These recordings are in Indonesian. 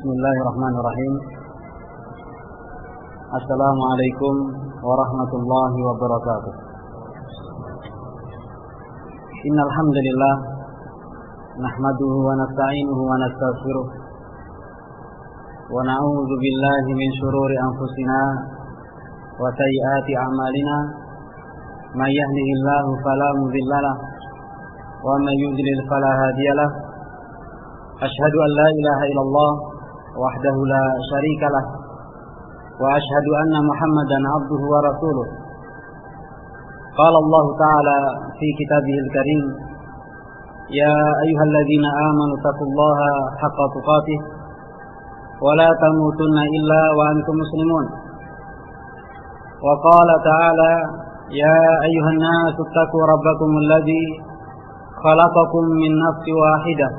Bismillahirrahmanirrahim. Assalamualaikum warahmatullahi wabarakatuh. Innal hamdalillah nahmaduhu wa nasta'inuhu wa nastaghfiruh wa na'udzu billahi min shururi anfusina wa sayyiati a'malina. May yahdihillahu fala mudilla lahu wa may yudlil fala hadiya lahu. Asyhadu an la ilaha illallah wahdahu la syarika lah wa asyhadu anna Muhammadan abduhu wa rasuluh. Qala Allah ta'ala fi kitabihil karim, ya ayyuhalladzina amanu taqullaha haqqa tuqatih wa la tamutunna illa wa antum muslimun. Wa qala ta'ala, ya ayyuhan nasu taqu rabbakumul ladzi khalaqakum min nafsin wahidah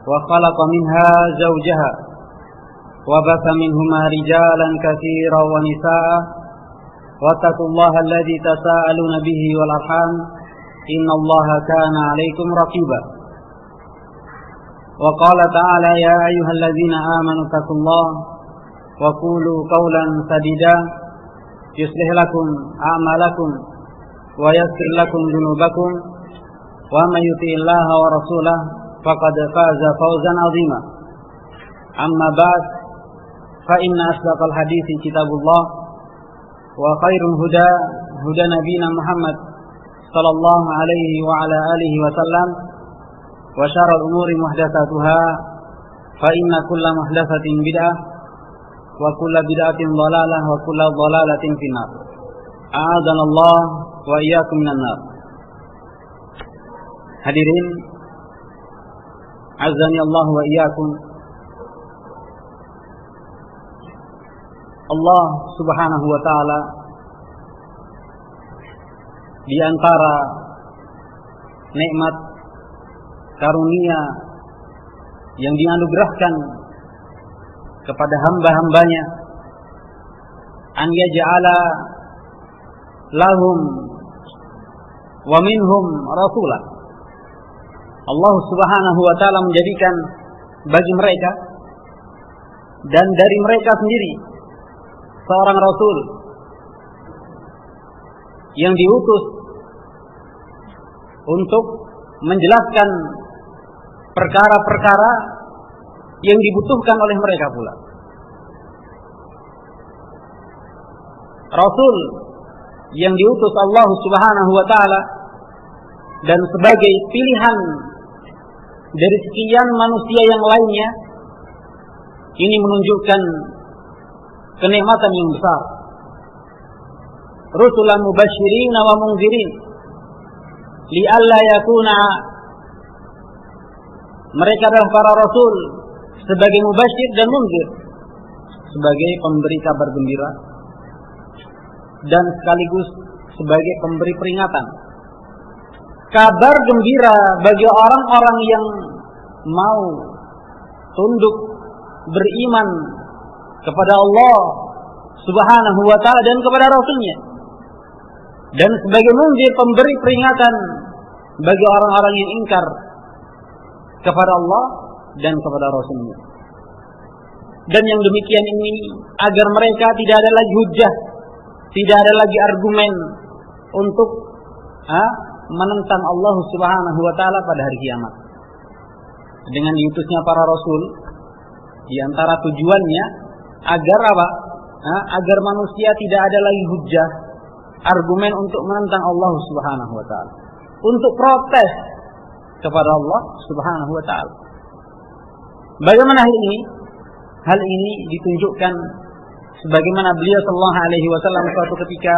وخلق منها زوجها وبث منهما رجالا كثيرا ونساء واتقوا الله الذي تساءلون به والأرحام إن الله كان عليكم رقيبا. وقال تعالى يا أيها الذين آمنوا اتقوا الله وقولوا قولا سديدا يصلح لكم أعمالكم ويغفر لكم ذنوبكم ومن يطع الله ورسوله faqad faza fawzan 'azima. Amma ba'd, fa inna asdaqal hadithi kitabullah wa khairul huda huda nabiyina Muhammad sallallahu alaihi wa ala alihi wa sallam wa syarrul umuri muhdatsatuha fa inna kulla muhdatsatin bid'ah wa kulla bid'atin dhalalah wa kulla dhalalatin finnar. A'adzanallah wa iyyakum minan nar. Hadirin azani Allah wa iyyakum. Allah Subhanahu wa taala di antara nikmat karunia yang dianugerahkan kepada hamba-hambanya, an yaj'ala lahum wa minhum rasulah. Allah Subhanahu wa ta'ala menjadikan bagi mereka dan dari mereka sendiri seorang rasul yang diutus untuk menjelaskan perkara-perkara yang dibutuhkan oleh mereka pula. Rasul yang diutus Allah Subhanahu wa ta'ala dan sebagai pilihan dari sekian manusia yang lainnya, ini menunjukkan kenikmatan yang besar. Rusulan mubasysyirin wa mundzirin li'alla yakuna, mereka adalah para rasul sebagai mubasyir dan munzir, sebagai pemberi kabar gembira dan sekaligus sebagai pemberi peringatan. Kabar gembira bagi orang-orang yang mau tunduk beriman kepada Allah Subhanahu wa ta'ala dan kepada Rasulnya, dan sebagai munzir, pemberi peringatan bagi orang-orang yang ingkar kepada Allah dan kepada Rasulnya. Dan yang demikian ini agar mereka tidak ada lagi hujjah, tidak ada lagi argumen untuk menentang Allah Subhanahu wa ta'ala pada hari kiamat. Dengan diutusnya para rasul, di antara tujuannya agar apa? Agar manusia tidak ada lagi hujjah, argumen untuk menentang Allah Subhanahu wa ta'ala, untuk protes kepada Allah Subhanahu wa ta'ala. Bagaimana hal ini? Hal ini ditunjukkan sebagaimana beliau sallallahu alaihi wasallam suatu ketika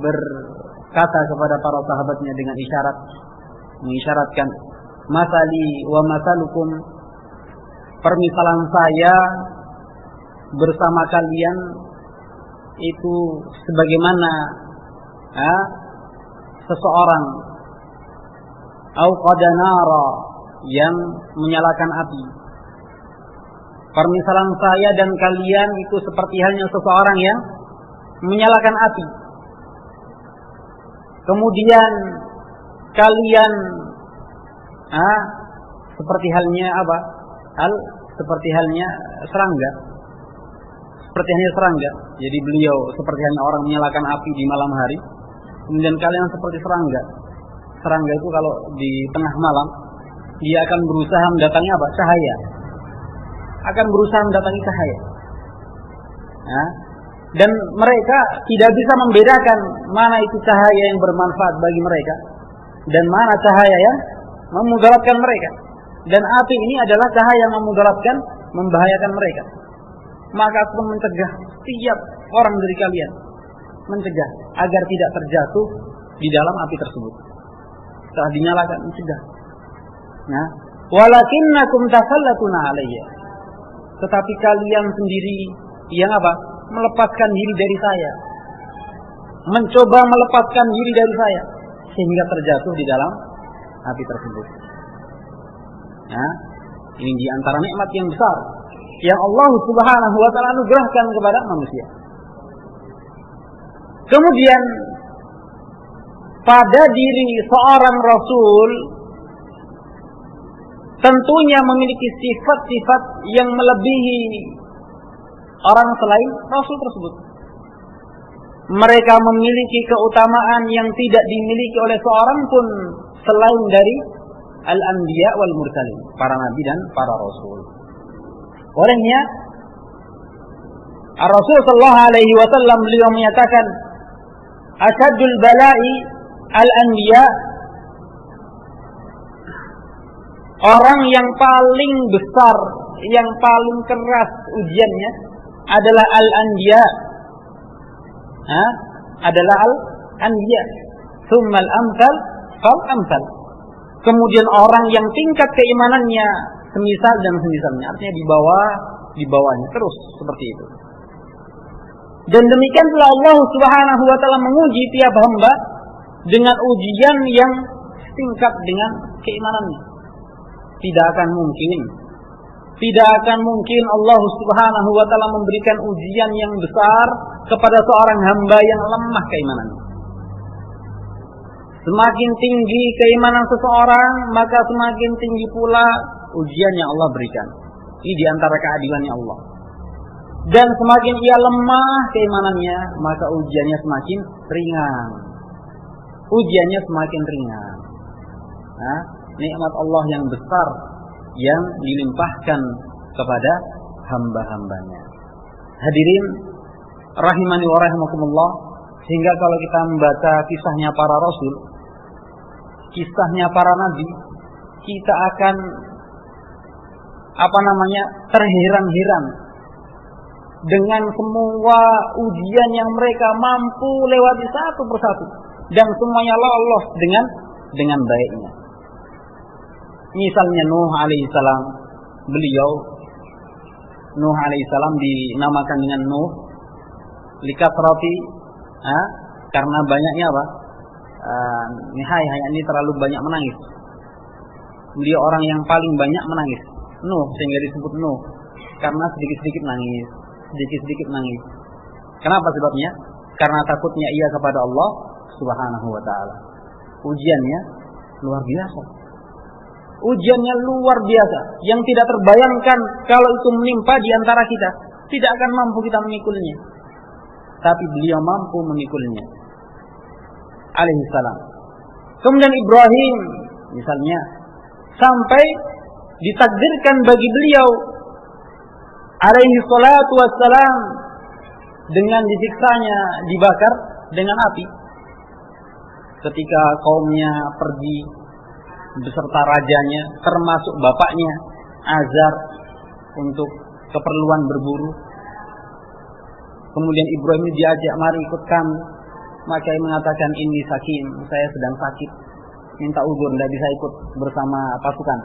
berkata kepada para sahabatnya dengan isyarat, mengisyaratkan, masali wa masalukum, permisalan saya bersama kalian itu sebagaimana seseorang auqadanara, yang menyalakan api. Permisalan saya dan kalian itu seperti halnya seseorang yang menyalakan api. Kemudian kalian seperti halnya apa? seperti halnya serangga. Seperti halnya serangga. Jadi beliau seperti halnya orang menyalakan api di malam hari. Kemudian kalian seperti serangga. Serangga itu kalau di tengah malam dia akan berusaha mendatangi apa? Cahaya. Akan berusaha mendatangi cahaya. Nah, dan mereka tidak bisa membedakan mana itu cahaya yang bermanfaat bagi mereka dan mana cahaya yang memudaratkan mereka. Dan api ini adalah cahaya yang memudaratkan, membahayakan mereka. Maka aku mencegah setiap orang dari kalian, mencegah agar tidak terjatuh di dalam api tersebut. Setelah dinyalakan, mencegah. Nah, walakinnakum tasallatuna alayya. Tetapi kalian sendiri yang apa? Melepaskan diri dari saya. Mencoba melepaskan diri dari saya sehingga terjatuh di dalam api tersebut. Nah, ini di antara nikmat yang besar yang Allah Subhanahu wa taala anugerahkan kepada manusia. Kemudian pada diri seorang rasul tentunya memiliki sifat-sifat yang melebihi orang selain rasul tersebut. Mereka memiliki keutamaan yang tidak dimiliki oleh seorang pun selain dari al-anbiya wal mursalin, para nabi dan para rasul. Olehnya Rasul sallallahu alaihi wasallam beliau menyatakan, "Asyadul bala'i al-anbiya." Orang yang paling besar, yang paling keras ujiannya adalah al-anbiya. Adalah al-anbiya. Tsummal amsal fal amsal. Kemudian orang yang tingkat keimanannya semisal dan semisalnya, artinya di bawahnya terus seperti itu. Dan demikian pula Allah Subhanahu wa taala menguji tiap hamba dengan ujian yang setingkat dengan keimanannya. Tidak akan mungkin Allah Subhanahu wa taala memberikan ujian yang besar kepada seorang hamba yang lemah keimanannya. Semakin tinggi keimanan seseorang, maka semakin tinggi pula ujian yang Allah berikan. Ini di antara keadilannya Allah. Dan semakin ia lemah keimanannya, maka ujiannya semakin ringan. Ujiannya semakin ringan. Nah, nikmat Allah yang besar yang dilimpahkan kepada hamba-hambanya. Hadirin rahimani wa rahimakumullah, sehingga kalau kita membaca kisahnya para rasul, kisahnya para nabi, kita akan terheran-heran dengan semua ujian yang mereka mampu lewati satu persatu dan semuanya lolos dengan baiknya. Misalnya Nuh alaihissalam, Nuh alaihissalam dinamakan dengan Nuh likasrati, karena banyaknya apa? Ini terlalu banyak menangis. Beliau orang yang paling banyak menangis. Nuh, sehingga disebut Nuh karena sedikit-sedikit nangis. Kenapa sebabnya? Karena takutnya ia kepada Allah Subhanahu wa taala. Ujiannya luar biasa. Ujiannya luar biasa yang tidak terbayangkan kalau itu menimpa di antara kita. Tidak akan mampu kita memikulnya. Tapi beliau mampu memikulnya. Alaihissalam. Kemudian Ibrahim misalnya, sampai ditakdirkan bagi beliau alaihi salatu wassalam dengan disiksanya, dibakar dengan api ketika kaumnya pergi beserta rajanya, termasuk bapaknya Azar, untuk keperluan berburu. Kemudian Ibrahim diajak, mari ikut kami. Maka ia mengatakan, ini sakim, saya sedang sakit, minta uzur, tidak bisa ikut bersama pasukan.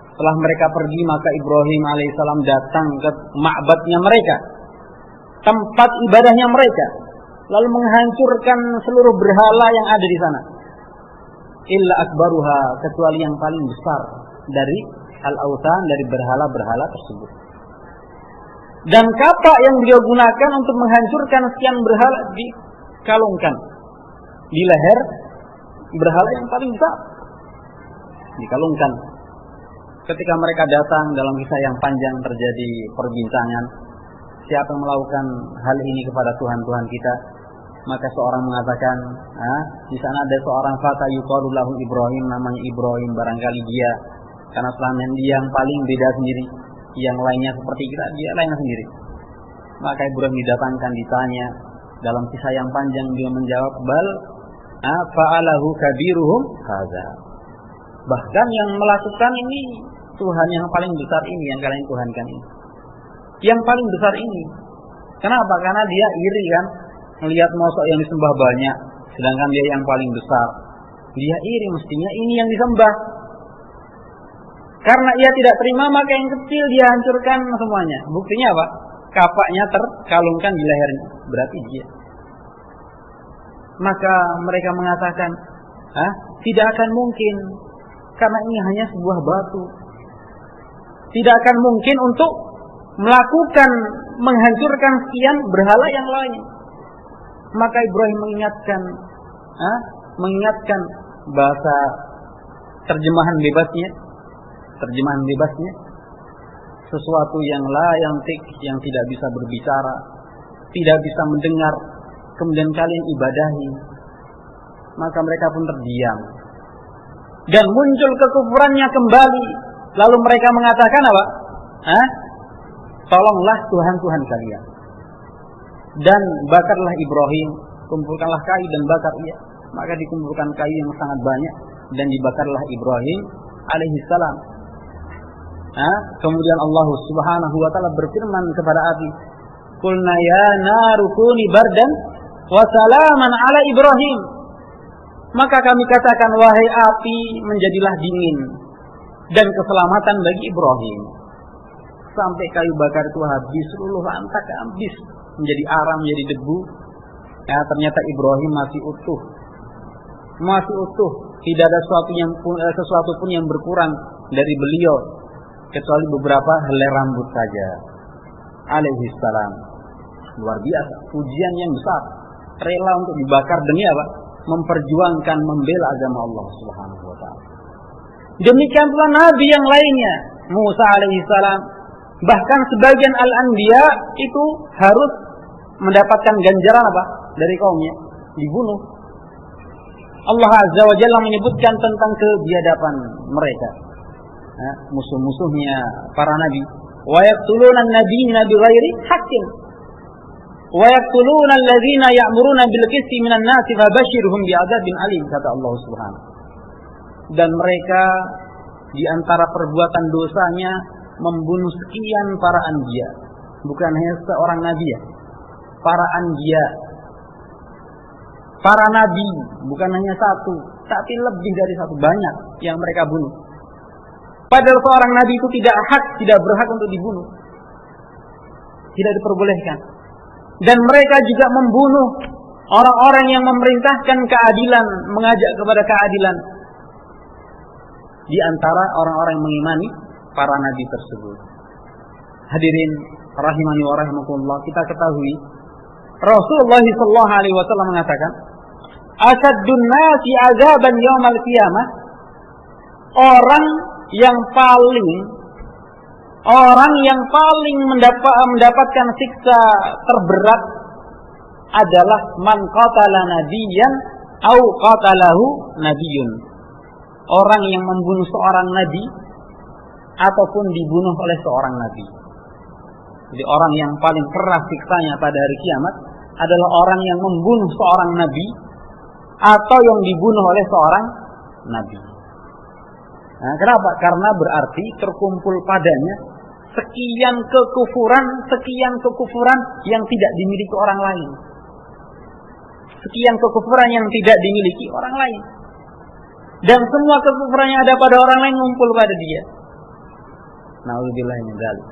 Setelah mereka pergi, maka Ibrahim alaihissalam datang ke ma'badnya mereka, tempat ibadahnya mereka, lalu menghancurkan seluruh berhala yang ada di sana. Illa akbaruha, kecuali yang paling besar dari al-awthan, dari berhala-berhala tersebut. Dan kapak yang beliau gunakan untuk menghancurkan sekian berhala dikalungkan di leher berhala yang paling besar, dikalungkan. ketika mereka datang dalam kisah yang panjang terjadi perbincangan siapa yang melakukan hal ini kepada Tuhan kita, maka seorang mengatakan, di sana ada seorang fata yuqalu lahu Ibrahim, namanya Ibrahim, barangkali dia karena selama dia yang paling beda sendiri, yang lainnya seperti kita, dia lainnya sendiri. Maka Ibrahim didatangkan, ditanya dalam kisah yang panjang, dia menjawab, bal fa'alahu kabiruhum hadza. Bahkan yang melakukan ini Tuhan yang paling besar ini, yang kalian tuhankan ini, yang paling besar ini. Kenapa? Karena dia iri kan, melihat mosok yang disembah banyak, sedangkan dia yang paling besar. Dia iri, mestinya ini yang disembah. Karena ia tidak terima, maka yang kecil dia hancurkan semuanya. Buktinya apa? Kapaknya terkalungkan di lehernya. Berarti dia. Maka mereka mengatakan, tidak akan mungkin, karena ini hanya sebuah batu. Tidak akan mungkin untuk melakukan, menghancurkan sekian berhala yang lain. Maka Ibrahim mengingatkan bahasa terjemahan bebasnya, sesuatu yang la yantik, yang tidak bisa berbicara, tidak bisa mendengar, kemudian kalian ibadahi. Maka mereka pun terdiam. Dan muncul kekufurannya kembali. Lalu mereka mengatakan apa? Tolonglah Tuhan kalian. Dan bakarlah Ibrahim, kumpulkanlah kayu dan bakar ia. Maka dikumpulkan kayu yang sangat banyak dan dibakarlah Ibrahim alaihissalam. Kemudian Allah Subhanahu wa taala berfirman kepada api, "Qulna ya naru kuni bardan wa salaman ala Ibrahim." Maka kami katakan, wahai api, menjadilah dingin dan keselamatan bagi Ibrahim. Sampai kayu bakar itu habis, seluruh antak habis, menjadi arang, menjadi debu. Ternyata Ibrahim masih utuh. Tidak ada sesuatu pun yang berkurang dari beliau, kecuali beberapa helai rambut saja. Alaihissalam. Luar biasa, ujian yang besar. Rela untuk dibakar demi apa? Memperjuangkan, membela agama Allah Subhanahu wa taala. Demikian pula nabi yang lainnya, Musa alaihissalam. Bahkan sebagian al-anbiya itu harus mendapatkan ganjaran apa? Dari kaumnya, dibunuh. Allah Azza wa Jalla menyebutkan tentang kebiadaban mereka, musuh-musuhnya para nabi. Wa yaqtuluna an-nabiyina bighairi haqqin wa yaqtuluna alladhina ya'muruna bil qisti minan nasi fabashshirhum bi'adzabin alim, kata Allah Subhanahu. Dan mereka di antara perbuatan dosanya membunuh sekian para anbiya, bukan hanya seorang nabi ya, para anbiya, para nabi, bukan hanya satu, tapi lebih dari satu, banyak yang mereka bunuh. Padahal seorang nabi itu tidak berhak untuk dibunuh, tidak diperbolehkan. Dan mereka juga membunuh orang-orang yang memerintahkan keadilan, mengajak kepada keadilan di antara orang-orang yang mengimani para nabi tersebut. Hadirin rahimani wa rahimakumullah, kita ketahui Rasulullah sallallahu alaihi wasallam mengatakan, "Asaddun nasi azaban yaumal qiyamah." Orang yang paling mendapatkan siksa terberat adalah man qatala nabiyyan au qatalahu nabiyyun. Orang yang membunuh seorang nabi ataupun dibunuh oleh seorang nabi. Jadi orang yang paling keras siksanya pada hari kiamat adalah orang yang membunuh seorang nabi atau yang dibunuh oleh seorang nabi. Kenapa? Karena berarti terkumpul padanya sekian kekufuran yang tidak dimiliki orang lain. Sekian kekufuran yang tidak dimiliki orang lain. Dan semua kekufuran yang ada pada orang lain ngumpul pada dia. Na'udzubillah min dzalik.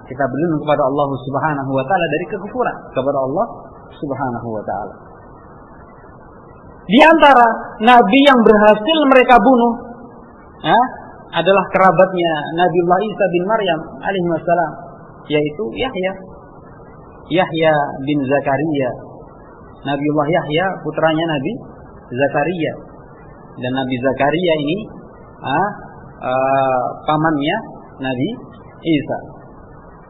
Kita berlindung kepada Allah Subhanahu wa taala dari kekufuran kepada Allah Subhanahu wa taala. Di antara nabi yang berhasil mereka bunuh adalah kerabatnya Nabiullah Isa bin Maryam alaihi wassalam, yaitu Yahya bin Zakaria. Nabiullah Yahya putranya Nabi Zakaria. Dan Nabi Zakaria ini pamannya Nabi Isa,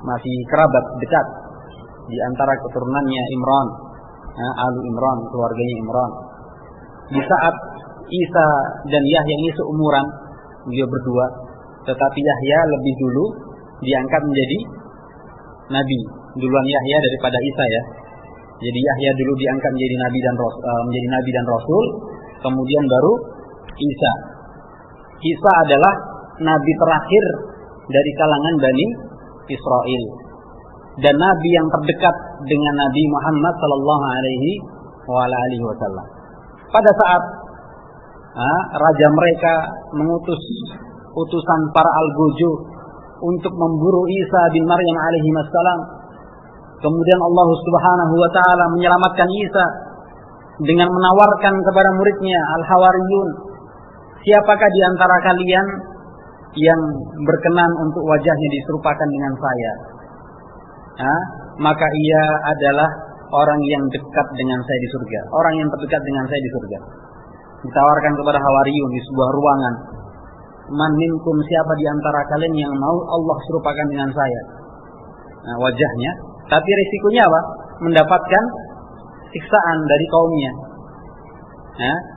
masih kerabat dekat di antara keturunannya Imran, Alu Imran, keluarganya Imran. Di saat Isa dan Yahya ini seumuran, beliau berdua, tetapi Yahya lebih dulu diangkat menjadi nabi, duluan Yahya daripada Isa ya. Jadi Yahya dulu diangkat menjadi nabi dan rasul, kemudian baru Isa. Isa adalah nabi terakhir dari kalangan Bani Israel dan nabi yang terdekat dengan Nabi Muhammad sallallahu alaihi wasallam. Pada saat raja mereka mengutus utusan para algojo untuk memburu Isa bin Maryam alaihi wassalam, kemudian Allah Subhanahu wa taala menyelamatkan Isa dengan menawarkan kepada muridnya Al-Hawariyun, siapakah di antara kalian yang berkenan untuk wajahnya diserupakan dengan saya? Maka ia adalah orang yang dekat dengan saya di surga, orang yang terdekat dengan saya di surga. Ditawarkan kepada Hawariyun di sebuah ruangan, man minkum, siapa di antara kalian yang mau Allah serupakan dengan saya wajahnya, tapi risikonya apa? Mendapatkan siksaan dari kaumnya.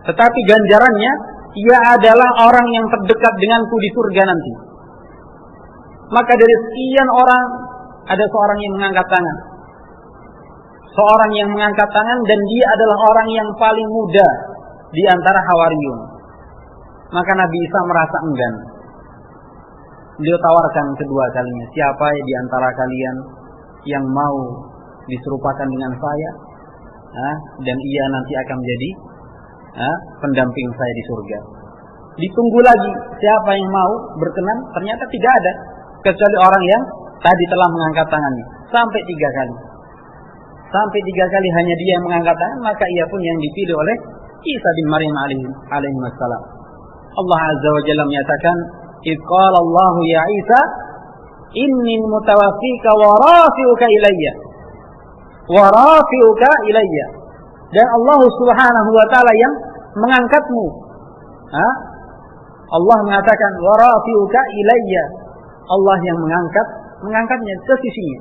Tetapi ganjarannya, ia adalah orang yang terdekat denganku di surga nanti. Maka dari sekian orang ada seorang yang mengangkat tangan. Seorang yang mengangkat tangan, dan dia adalah orang yang paling muda di antara Hawariyun. Maka Nabi Isa merasa enggan. Beliau tawarkan kedua kalinya, siapa di antara kalian yang mau diserupakan dengan saya, dan ia nanti akan menjadi pendamping saya di surga. Ditunggu lagi, siapa yang mau berkenan? Ternyata tidak ada, kecuali orang yang tadi telah mengangkat tangannya. Sampai 3 kali. Sampai 3 kali hanya dia yang mengangkat tangan, maka ia pun yang dipilih oleh Isa bin Maryam alaihi wassalam. Allah Azza wa Jalla menyatakan, "Idz qala Allah ya Isa, inni mutawaffika wa rafi'uka ilayya." Wa rafi'uka ilayya. Dan Allah Subhanahu wa taala yang mengangkatmu. Allah mengatakan wa rafi'uka ilayya. Allah yang mengangkatnya ke sisinya,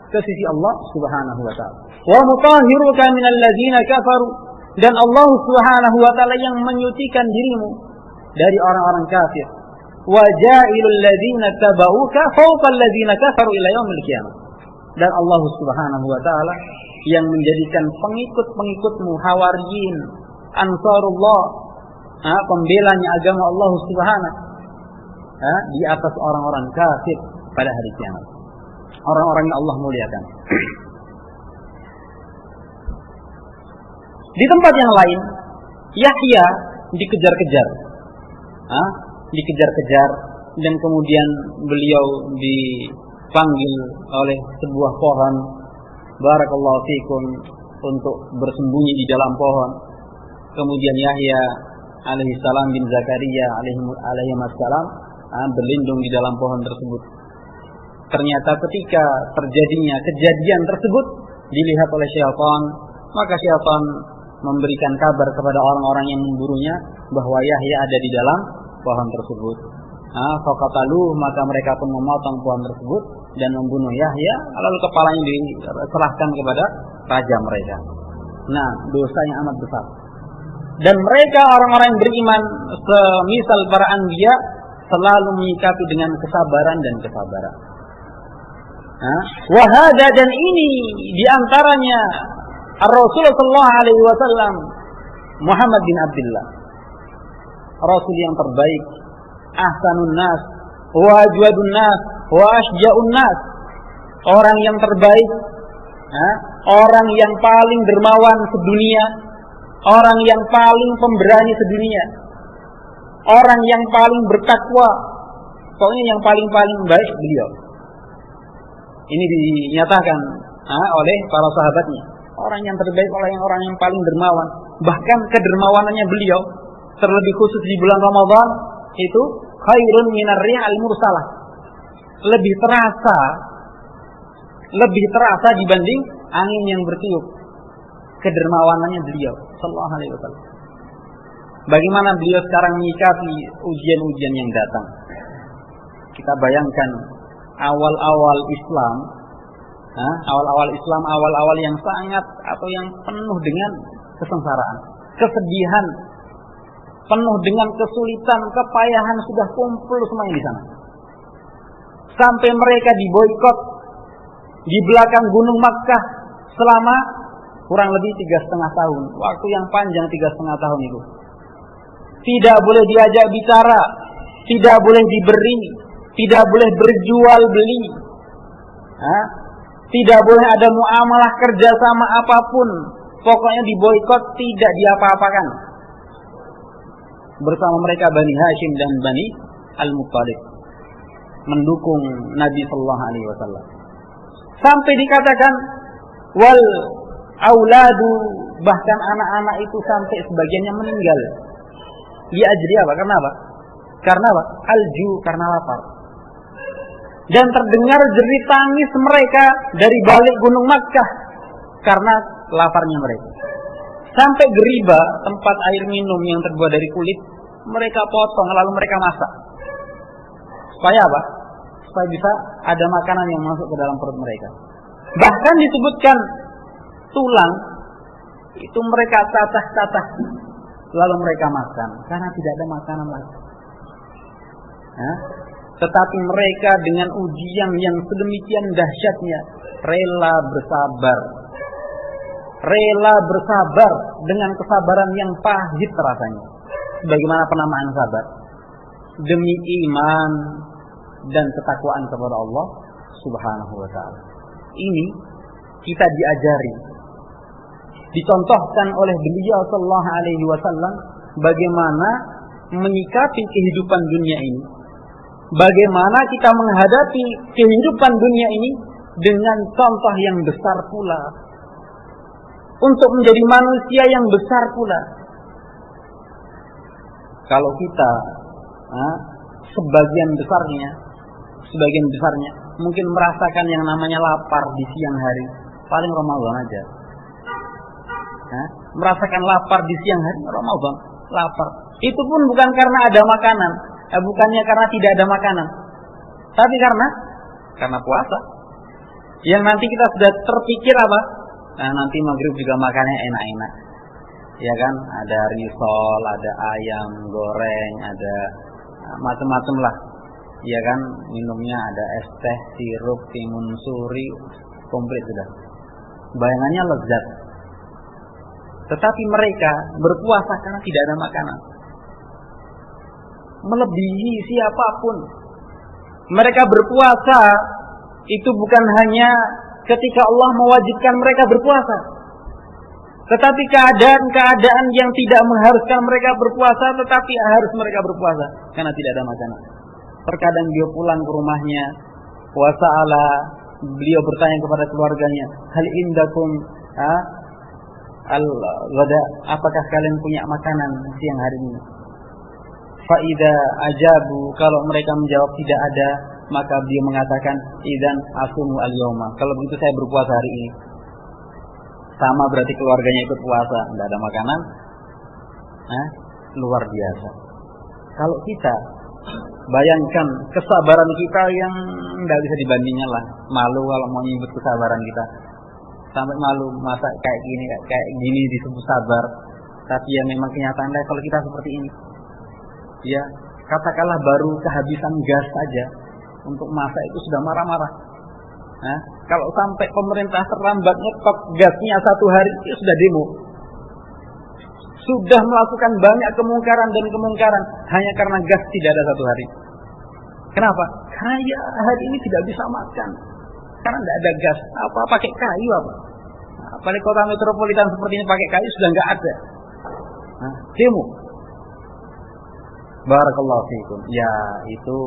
ke sisi Allah Subhanahu wa taala. Wa mutahhiruka minal ladzina kafaru. Dan Allah Subhanahu wa taala yang menyucikan dirimu dari orang-orang kafir. Wa ja'ilul ladzina tabauka fawqal ladzina kafaru ila yaumil qiyamah. Dan Allah Subhanahu wa taala yang menjadikan pengikut-pengikutmu Hawariyin, Ansarullah, pembelanya agama Allah Subhanahu, di atas orang-orang kafir pada hari kiamat. Orang-orang yang Allah muliakan. Di tempat yang lain, Yahya dikejar-kejar, dan kemudian beliau dipanggil oleh sebuah pohon. Barakallahu fikum, untuk bersembunyi di dalam pohon. Kemudian Yahya alaihissalam bin Zakaria alaihissalam berlindung di dalam pohon tersebut. Ternyata ketika terjadinya kejadian tersebut dilihat oleh syaitan, maka syaitan memberikan kabar kepada orang-orang yang memburunya bahwa Yahya ada di dalam pohon tersebut. Faqatalu, maka mereka pun memotong pohon tersebut dan membunuh Yahya, lalu kepalanya diserahkan kepada raja mereka. Nah, dosa yang amat besar. Dan mereka orang-orang yang beriman semisal para anbiya selalu menyikapi dengan kesabaran dan kesabaran. Wahada, dan ini diantaranya Rasulullah sallallahu alaihi wasallam Muhammad bin Abdullah, Rasul yang terbaik, ahsanun nas, wa ajwadun nas, wa asja'un nas, orang yang terbaik, orang yang paling dermawan sedunia, orang yang paling pemberani sedunia, orang yang paling bertakwa, pokoknya yang paling baik beliau. Ini dinyatakan oleh para sahabatnya, orang yang terbaik, orang yang paling dermawan. Bahkan kedermawanannya beliau, terlebih khusus di bulan Ramadan, itu khairun minar rihal mursalah, lebih terasa dibanding angin yang bertiup. Kedermawanannya beliau sallallahu alaihi wasallam. Bagaimana beliau sekarang menyikapi ujian-ujian yang datang? kita bayangkan awal-awal Islam, awal-awal yang sangat atau yang penuh dengan kesengsaraan, kesedihan, penuh dengan kesulitan, kepayahan sudah kumpul semuanya di sana. Sampai mereka diboikot di belakang Gunung Makkah selama kurang lebih 3,5 tahun. Waktu yang panjang 3,5 tahun itu. Tidak boleh diajak bicara, tidak boleh diberi, tidak boleh berjual beli, tidak boleh ada muamalah kerjasama apapun. Pokoknya diboikot, tidak diapa-apakan. Bersama mereka Bani Hashim dan Bani Al-Muttalib mendukung Nabi Sallallahu Alaihi Wasallam. Sampai dikatakan wal auladu, bahkan anak-anak itu sampai sebagiannya meninggal. Dia ajri apa? Karena apa? Karena apa? Alju, karena lapar. Dan terdengar jerit tangis mereka dari balik Gunung Makkah karena laparnya mereka. Sampai geriba, tempat air minum yang terbuat dari kulit, mereka potong lalu mereka masak. Supaya apa? Supaya bisa ada makanan yang masuk ke dalam perut mereka. Bahkan disebutkan tulang itu mereka cacah-cacah lalu mereka makan karena tidak ada makanan lagi. Tetapi mereka dengan ujian yang sedemikian dahsyatnya rela bersabar dengan kesabaran yang pahit rasanya. Sebagaimana penamaan sabar, demi iman dan ketakwaan kepada Allah Subhanahu wa taala. Ini kita diajari, dicontohkan oleh beliau sallallahu alaihi wasallam bagaimana menyikapi kehidupan dunia ini. Bagaimana kita menghadapi kehidupan dunia ini dengan contoh yang besar pula. Untuk menjadi manusia yang besar pula. Kalau kita sebagian besarnya mungkin merasakan yang namanya lapar di siang hari, paling Ramadan aja. Merasakan lapar di siang hari, Ramadan, lapar. Itu pun bukan karena ada makanan, bukannya karena tidak ada makanan, tapi karena puasa. Yang nanti kita sudah terpikir apa? Nanti maghrib juga makannya enak-enak, ya kan? Ada risol, ada ayam goreng, ada macam-macam lah, ya kan? Minumnya ada es teh, sirup, timun suri, komplit sudah. Bayangannya lezat. Tetapi mereka berpuasa karena tidak ada makanan, melebihi siapapun. Mereka berpuasa itu bukan hanya ketika Allah mewajibkan mereka berpuasa, tetapi keadaan-keadaan yang tidak mengharuskan mereka berpuasa, tetapi harus mereka berpuasa karena tidak ada makanan. Terkadang dia pulang ke rumahnya, puasa ala, beliau bertanya kepada keluarganya, hal indakum al-ghada, apakah kalian punya makanan siang hari ini? Faida ajabu, kalau mereka menjawab tidak ada, maka beliau mengatakan idzan asumu al-yauma, kalau begitu saya berpuasa hari ini. Sama berarti keluarganya ikut puasa, tidak ada makanan. Luar biasa. Kalau kita bayangkan kesabaran kita yang tidak bisa dibandingkan lah. Malu kalau mau nyebut kesabaran kita. Sampai malu, masa kayak gini disebut sabar. Tapi ya memang kenyataannya kalau kita seperti ini. Ya, katakanlah baru kehabisan gas saja untuk masak itu sudah marah-marah. Kalau sampai pemerintah terlambat nyetok gasnya 1 hari, itu sudah demo. Sudah melakukan banyak kemungkaran dan kemungkaran hanya karena gas tidak ada 1 hari. Kenapa? Karena ya hari ini tidak bisa makan. Karena tidak ada gas. Apa pakai kayu apa? Apalagi kota metropolitan seperti ini pakai kayu sudah nggak ada. Demo. Barakallahu fiikum. Ya, itu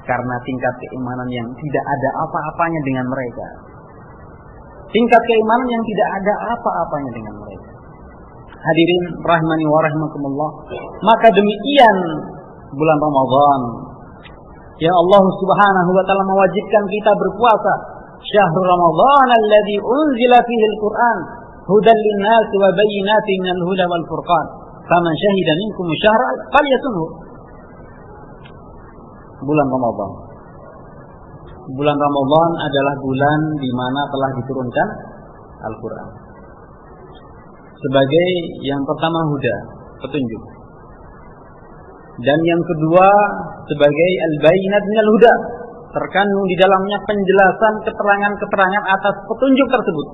karena tingkat keimanan yang tidak ada apa-apanya dengan mereka. Tingkat keimanan yang tidak ada apa-apanya dengan mereka. Hadirin rahmani wa rahimakumullah. Maka demikian bulan Ramadan yang Allah Subhanahu wa taala mewajibkan kita berpuasa. Syahrul Ramadan alladzi unzila fihi al-Qur'an hudan lin-nas wa bayyinatin minal huda wal furqan. Faman syahida minkum syahra falyasumhu. Bulan Ramadan bulan Ramadan adalah bulan di mana telah diturunkan Al-Quran. Sebagai yang pertama huda, petunjuk. Dan yang kedua sebagai al-bayinat minal huda, terkandung di dalamnya penjelasan keterangan-keterangan atas petunjuk tersebut.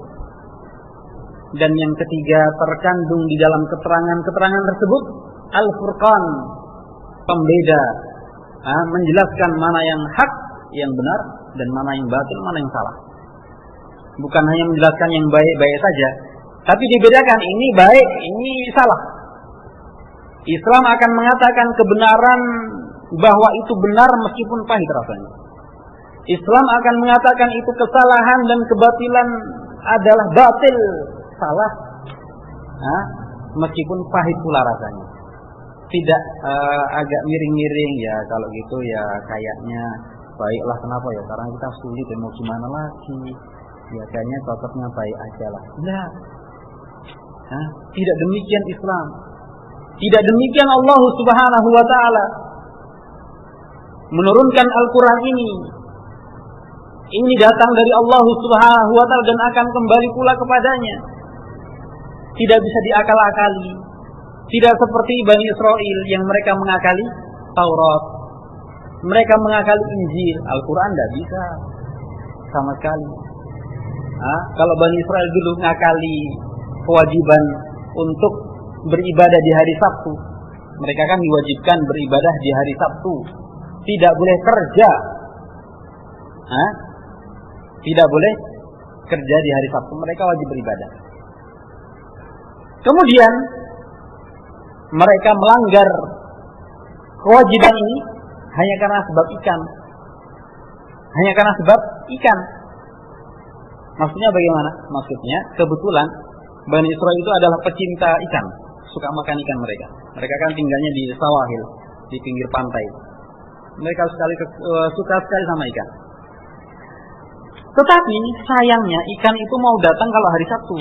Dan yang ketiga terkandung di dalam keterangan-keterangan tersebut al-furqan, pembeda, menjelaskan mana yang hak, yang benar, dan mana yang batil, mana yang salah. Bukan hanya menjelaskan yang baik-baik saja, tapi dibedakan ini baik, ini salah. Islam akan mengatakan kebenaran bahwa itu benar meskipun pahit rasanya. Islam akan mengatakan itu kesalahan dan kebatilan adalah batil, salah, meskipun pahit pula rasanya. Tidak agak miring-miring, ya kalau gitu ya kayaknya baiklah, kenapa ya, sekarang kita sulit, ya mau gimana lagi, ya kayaknya cocoknya baik aja lah. Nah, tidak demikian Islam. Tidak demikian Allah Subhanahu wa ta'ala menurunkan Al-Quran ini. Ini datang dari Allah Subhanahu wa ta'ala dan akan kembali pula kepadanya. Tidak bisa diakal-akali. Tidak seperti Bani Israel yang mereka mengakali Taurat, mereka mengakali Injil. Al-Quran tidak bisa sama sekali. Kalau Bani Israel dulu mengakali kewajiban untuk beribadah di hari Sabtu, mereka kan diwajibkan beribadah di hari Sabtu, tidak boleh kerja, tidak boleh kerja di hari Sabtu, mereka wajib beribadah. Kemudian mereka melanggar kewajiban ini hanya karena sebab ikan. Hanya karena sebab ikan. Maksudnya bagaimana? Maksudnya kebetulan Bani Israel itu adalah pecinta ikan, suka makan ikan mereka. Mereka kan tinggalnya di sawahil, di pinggir pantai. Mereka suka sekali sama ikan. Tetapi sayangnya ikan itu mau datang kalau hari Sabtu.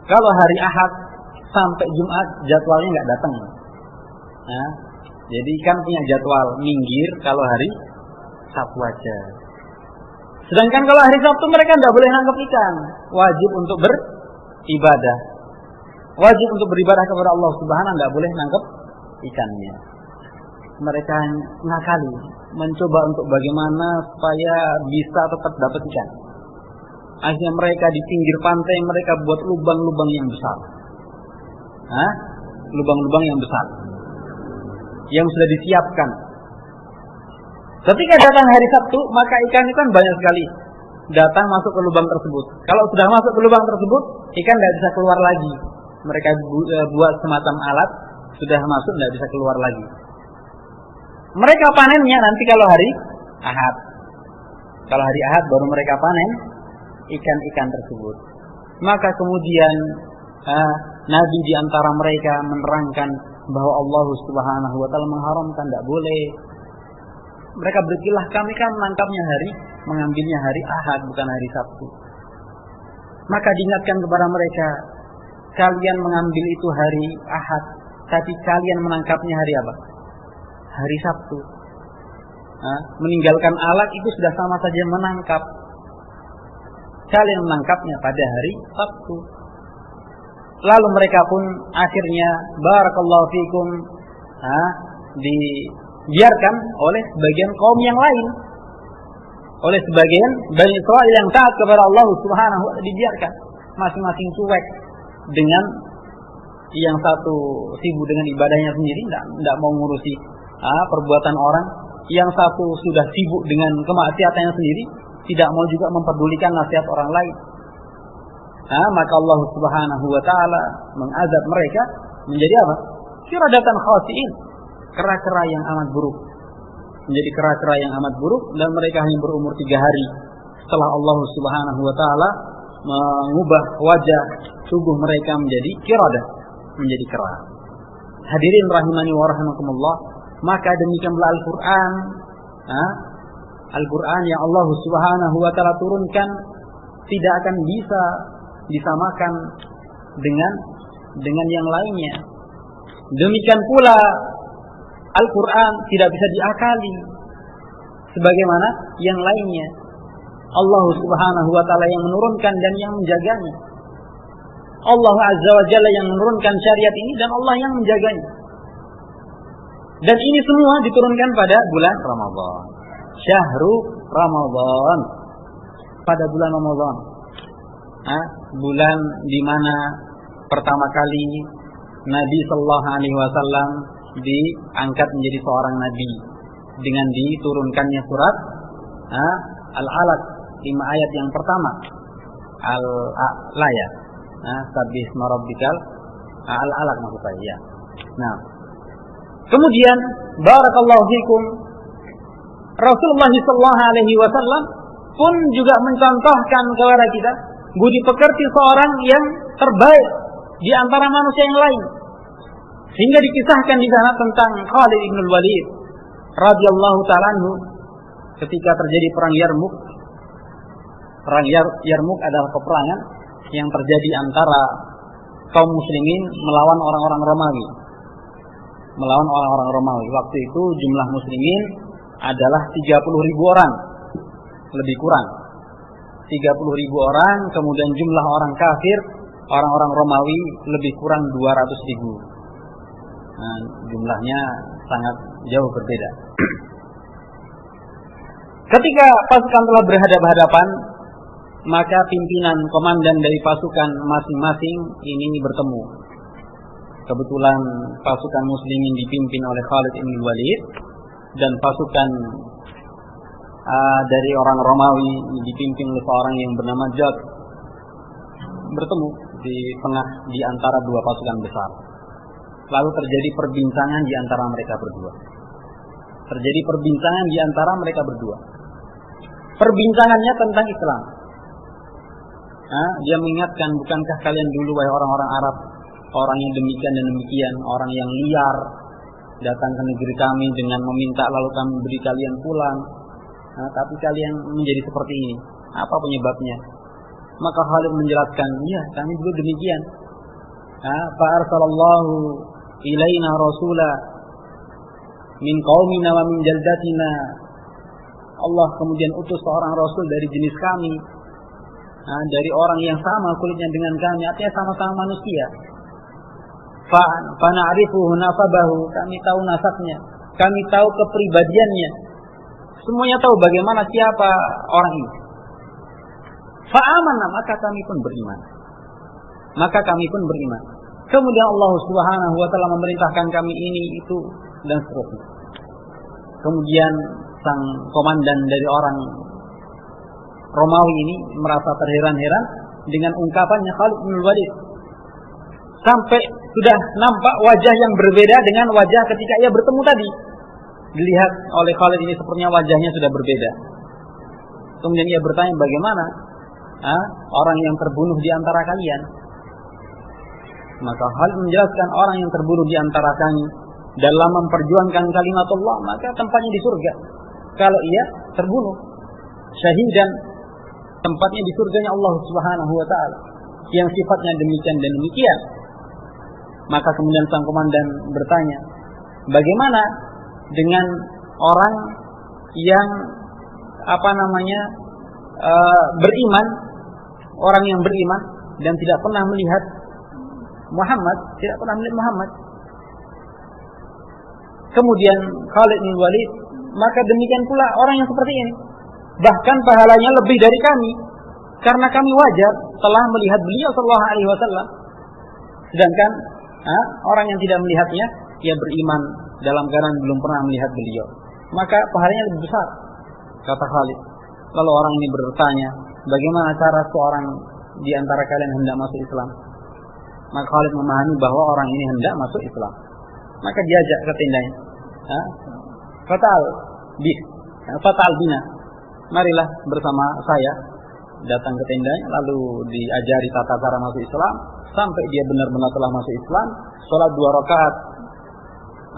Kalau hari Ahad sampai Jumat jadwalnya nggak datang. Jadi ikan punya jadwal minggir kalau hari Sabtu aja. Sedangkan kalau hari Sabtu mereka tidak boleh nangkap ikan, wajib untuk beribadah, wajib untuk beribadah kepada Allah Subhanahu, tidak boleh nangkap ikannya. Mereka ngakali, mencoba untuk bagaimana supaya bisa tetap dapat ikan. Akhirnya mereka di pinggir pantai mereka buat lubang-lubang yang besar, lubang-lubang yang besar yang sudah disiapkan. Ketika datang hari Sabtu, maka ikan itu kan banyak sekali datang masuk ke lubang tersebut. Kalau sudah masuk ke lubang tersebut, ikan tidak bisa keluar lagi. Mereka buat semacam alat, sudah masuk tidak bisa keluar lagi. Mereka panennya nanti kalau hari Ahad. Kalau hari Ahad baru mereka panen ikan-ikan tersebut. Maka kemudian Nabi di antara mereka menerangkan bahwa Allah Subhanahu wa ta'ala mengharamkan, tidak boleh. Mereka berkilah, kami kan mengambilnya hari Ahad bukan hari Sabtu. Maka diingatkan kepada mereka, kalian mengambil itu hari Ahad, tapi kalian menangkapnya hari apa? Hari Sabtu. Meninggalkan alat itu sudah sama saja menangkap. Kalian menangkapnya pada hari Sabtu. Lalu mereka pun akhirnya barakallahu fikum dibiarkan oleh sebagian kaum yang lain, oleh sebagian Bani Israil yang taat kepada Allah Subhanahu wa ta'ala, dibiarkan masing-masing cuek dengan yang satu sibuk dengan ibadahnya sendiri, tidak mau ngurusi perbuatan orang, yang satu sudah sibuk dengan kemaksiatannya sendiri, tidak mau juga memperdulikan nasihat orang lain. Maka Allah Subhanahu wa ta'ala mengazab mereka menjadi apa? Qiradatan khasi'in, kera-kera yang amat buruk. Menjadi kera-kera yang amat buruk, dan mereka hanya berumur 3 hari setelah Allah Subhanahu wa ta'ala mengubah wajah tubuh mereka menjadi qiradah, menjadi kera. Hadirin rahimani wa rahimakumullah, maka demikianlah Al-Qur'an. Al-Qur'an yang Allah Subhanahu wa ta'ala turunkan tidak akan bisa disamakan dengan yang lainnya. Demikian pula Al-Quran tidak bisa diakali, sebagaimana yang lainnya. Allah Subhanahu wa taala yang menurunkan dan yang menjaganya. Allah Azza wa Jalla yang menurunkan syariat ini dan Allah yang menjaganya. Dan ini semua diturunkan pada bulan Ramadan. Syahrul Ramadan. Pada bulan Ramadan. Bulan di mana pertama kali Nabi sallallahu alaihi wasallam diangkat menjadi seorang nabi dengan diturunkannya surat Al-Alaq 5 ayat yang pertama. Al-A'la ya. Sabbih isma rabbikal Al-Alaq maksud saya ya. Nah, kemudian barakallahu fikum, Rasulullah sallallahu alaihi wasallam pun juga mencontohkan kepada kita budi pekerti seorang yang terbaik di antara manusia yang lain. Sehingga dikisahkan di sana tentang Khalid bin Walid radhiyallahu ta'ala anhu ketika terjadi perang Yarmuk. Perang Yarmuk adalah peperangan yang terjadi antara kaum muslimin melawan orang-orang Romawi. Melawan orang-orang Romawi. Waktu itu jumlah muslimin adalah 30.000 orang. Lebih kurang. 30.000 orang, kemudian jumlah orang kafir, orang-orang Romawi lebih kurang 200.000. Nah, jumlahnya sangat jauh berbeda. Ketika pasukan telah berhadapan-hadapan, maka pimpinan komandan dari pasukan masing-masing ini bertemu. Kebetulan pasukan muslimin dipimpin oleh Khalid bin Walid dan pasukan dari orang Romawi dipimpin oleh seorang yang bernama Jad bertemu di tengah di antara dua pasukan besar. Lalu terjadi perbincangan di antara mereka berdua. Terjadi perbincangan di antara mereka berdua. Perbincangannya tentang Islam. Dia mengingatkan, bukankah kalian dulu wahai orang-orang Arab, orang yang demikian dan demikian, orang yang liar, datang ke negeri kami dengan meminta lalu kami beri kalian pulang. Tapi kalian menjadi seperti ini. Apa penyebabnya? Maka Khalid menjelaskan, ya kami dulu demikian. Fa arsalallahu ilaina rasula min qaumina wa min jaldatina. Allah kemudian utus seorang rasul dari jenis kami, dari orang yang sama kulitnya dengan kami, artinya sama-sama manusia. Fa na'rifuhu nasabahu, kami tahu nasabnya, kami tahu kepribadiannya, semuanya tahu bagaimana siapa orang ini. Fa amanna, maka kami pun beriman. Maka kami pun beriman. Kemudian Allah Subhanahu wa taala memerintahkan kami ini itu dan seterusnya. Kemudian sang komandan dari orang Romawi ini merasa terheran-heran dengan ungkapannya Khalid bin Walid. Sampai sudah nampak wajah yang berbeda dengan wajah ketika ia bertemu tadi. Dilihat oleh Khalid ini sepertinya wajahnya sudah berbeda. Kemudian ia bertanya, bagaimana orang yang terbunuh di antara kalian? Maka Khalid menjelaskan, orang yang terbunuh di antara kami dalam memperjuangkan kalimat Allah, maka tempatnya di surga. Kalau ia terbunuh syahid, dan tempatnya di surganya Allah Subhanahu wa taala yang sifatnya demikian dan demikian. Maka kemudian sang komandan bertanya, bagaimana dengan orang yang beriman, orang yang beriman dan tidak pernah melihat Muhammad, tidak pernah melihat Muhammad. Kemudian Khalid bin Walid, maka demikian pula orang yang seperti ini, bahkan pahalanya lebih dari kami, karena kami wajar telah melihat beliau sallallahu alaihi wasallam. Sedangkan orang yang tidak melihatnya, ia beriman dalam keadaan belum pernah melihat beliau, maka pahalanya lebih besar, kata Khalid. Lalu orang ini bertanya, bagaimana cara seorang di antara kalian hendak masuk Islam? Maka Khalid memahami bahwa orang ini hendak masuk Islam. Maka diajak ke tendanya. Fatal bina. Marilah bersama saya datang ke tendanya, lalu diajari tata cara masuk Islam sampai dia benar-benar telah masuk Islam. Salat 2 rakaat.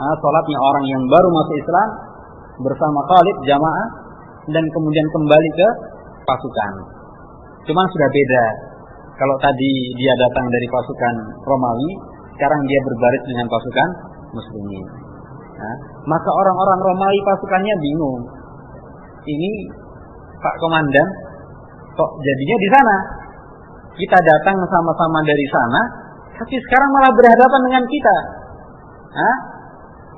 Salatnya orang yang baru masuk Islam bersama Khalid jamaah, dan kemudian kembali ke pasukan. Cuman sudah beda. Kalau tadi dia datang dari pasukan Romawi, sekarang dia berbaris dengan pasukan Muslimin. Maka orang-orang Romawi pasukannya bingung. ini Pak Komandan kok jadinya di sana? Kita datang sama-sama dari sana, tapi sekarang malah berhadapan dengan kita.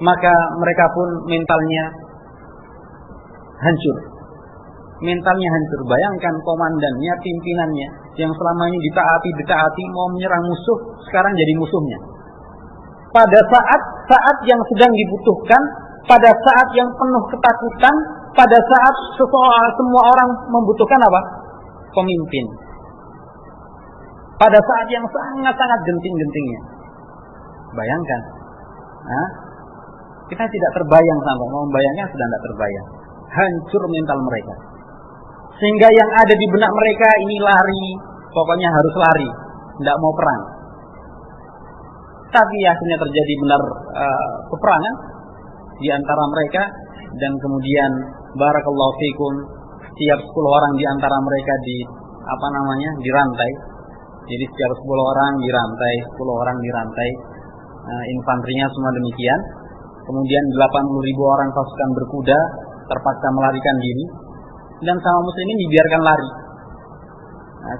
Maka mereka pun mentalnya hancur. Mentalnya hancur. Bayangkan komandannya, pimpinannya yang selama ini ditaati mau menyerang musuh, sekarang jadi musuhnya. Pada saat yang sedang dibutuhkan, pada saat yang penuh ketakutan, pada saat semua orang membutuhkan apa? Pemimpin. Pada saat yang sangat-sangat genting-gentingnya. Bayangkan. Kita tidak terbayang sampai mau membayangkan sudah tidak terbayang. Hancur mental mereka. Sehingga yang ada di benak mereka ini lari, pokoknya harus lari, tidak mau perang. Tapi akhirnya terjadi benar peperangan di antara mereka, dan kemudian barakallahu fikum, setiap 10 orang di antara mereka dirantai. Jadi setiap 10 orang dirantai, 10 orang dirantai. Infanterinya semua demikian. Kemudian 80.000 orang pasukan berkuda terpaksa melarikan diri, dan sama muslimin dibiarkan lari.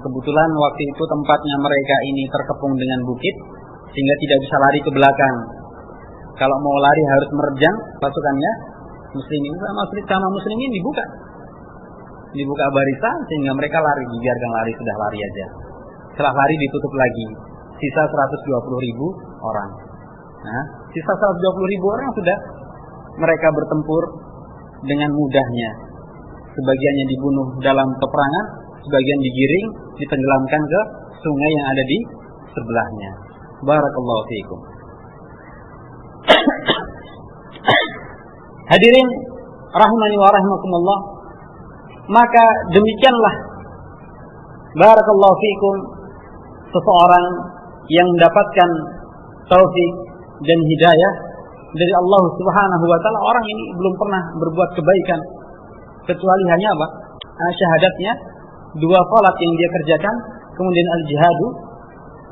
Kebetulan waktu itu tempatnya mereka ini terkepung dengan bukit, sehingga tidak bisa lari ke belakang. Kalau mau lari harus menerjang pasukannya. Muslimin sama muslimin dibuka barisan sehingga mereka lari, dibiarkan lari, sudah lari aja. Setelah lari ditutup lagi, sisa 120.000 orang. Sisa 120.000 orang sudah mereka bertempur dengan mudahnya. Sebagiannya dibunuh dalam peperangan, sebagian digiring, ditenggelamkan ke sungai yang ada di sebelahnya. Barakallahu fiikum. Hadirin rahimani wa rahimakumullah, maka demikianlah barakallahu fiikum seseorang yang mendapatkan taufik dan hidayah dari Allah Subhanahu wa taala. Orang ini belum pernah berbuat kebaikan kecuali hanya apa? Syahadatnya, 2 salat yang dia kerjakan, kemudian al-jihadu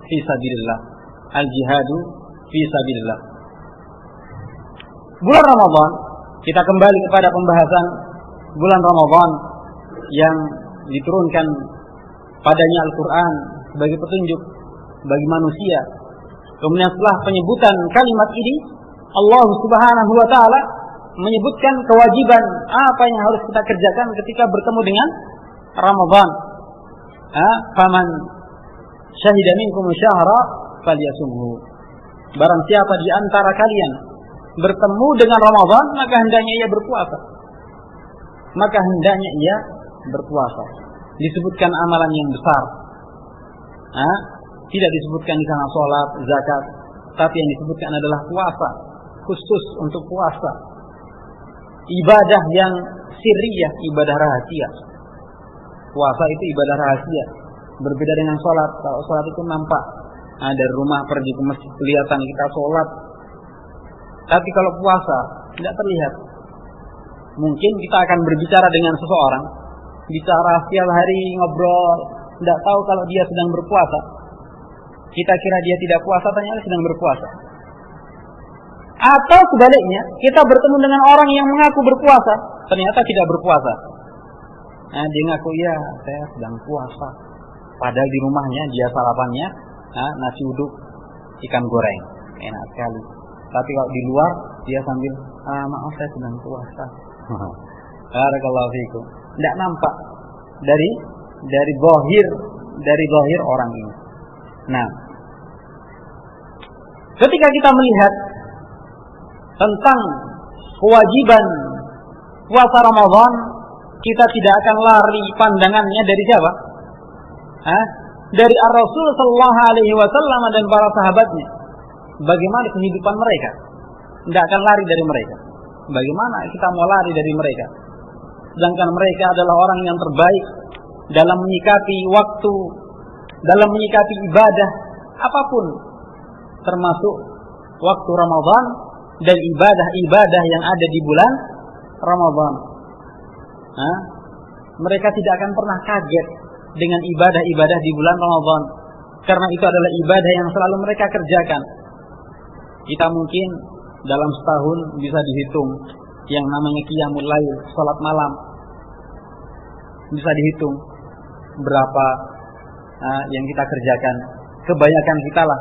fi sabilillah. Al-jihadu fi sabilillah. Bulan Ramadan, kita kembali kepada pembahasan bulan Ramadan yang diturunkan padanya Al-Quran sebagai petunjuk bagi manusia. Kemudian setelah penyebutan kalimat ini, Allah Subhanahu wa taala menyebutkan kewajiban apa yang harus kita kerjakan ketika bertemu dengan Ramadan. Faman syahida minkum syahra falyasumhu. Barang siapa di antara kalian bertemu dengan Ramadan, maka hendaknya ia berpuasa. Disebutkan amalan yang besar. Tidak disebutkan di sana sholat, zakat, tapi yang disebutkan adalah puasa, khusus untuk puasa. Ibadah yang sirriyah, ibadah rahasia. Puasa itu ibadah rahasia. Berbeda dengan sholat. Kalau sholat itu nampak. Dari rumah pergi ke masjid kelihatan kita sholat. Tapi kalau puasa tidak terlihat. Mungkin kita akan berbicara dengan seseorang, bicara setiap hari, ngobrol, tidak tahu kalau dia sedang berpuasa. Kita kira dia tidak puasa, ternyata sedang berpuasa. Atau sebaliknya, kita bertemu dengan orang yang mengaku berpuasa, ternyata tidak berpuasa. Dia ngaku, ya saya sedang puasa. Padahal di rumahnya dia sarapannya nasi uduk, ikan goreng, enak sekali. Tapi kalau di luar dia sambil maaf saya sedang puasa. Barakallahu fiikum. Tidak nampak dari zahir orang ini. Nah, ketika kita melihat tentang kewajiban puasa Ramadan, kita tidak akan lari pandangannya dari siapa? Dari Ar-Rasul sallallahu alaihi wasallam dan para sahabatnya. Bagaimana kehidupan mereka? Tidak akan lari dari mereka. Bagaimana kita mau lari dari mereka? Sedangkan mereka adalah orang yang terbaik dalam menyikapi waktu, dalam menyikapi ibadah apapun, termasuk waktu Ramadan dan ibadah-ibadah yang ada di bulan Ramadan. Mereka tidak akan pernah kaget dengan ibadah-ibadah di bulan Ramadan, karena itu adalah ibadah yang selalu mereka kerjakan. Kita mungkin dalam setahun bisa dihitung yang namanya qiyamul lail, salat malam. bisa dihitung berapa yang kita kerjakan. Kebanyakan kita lah.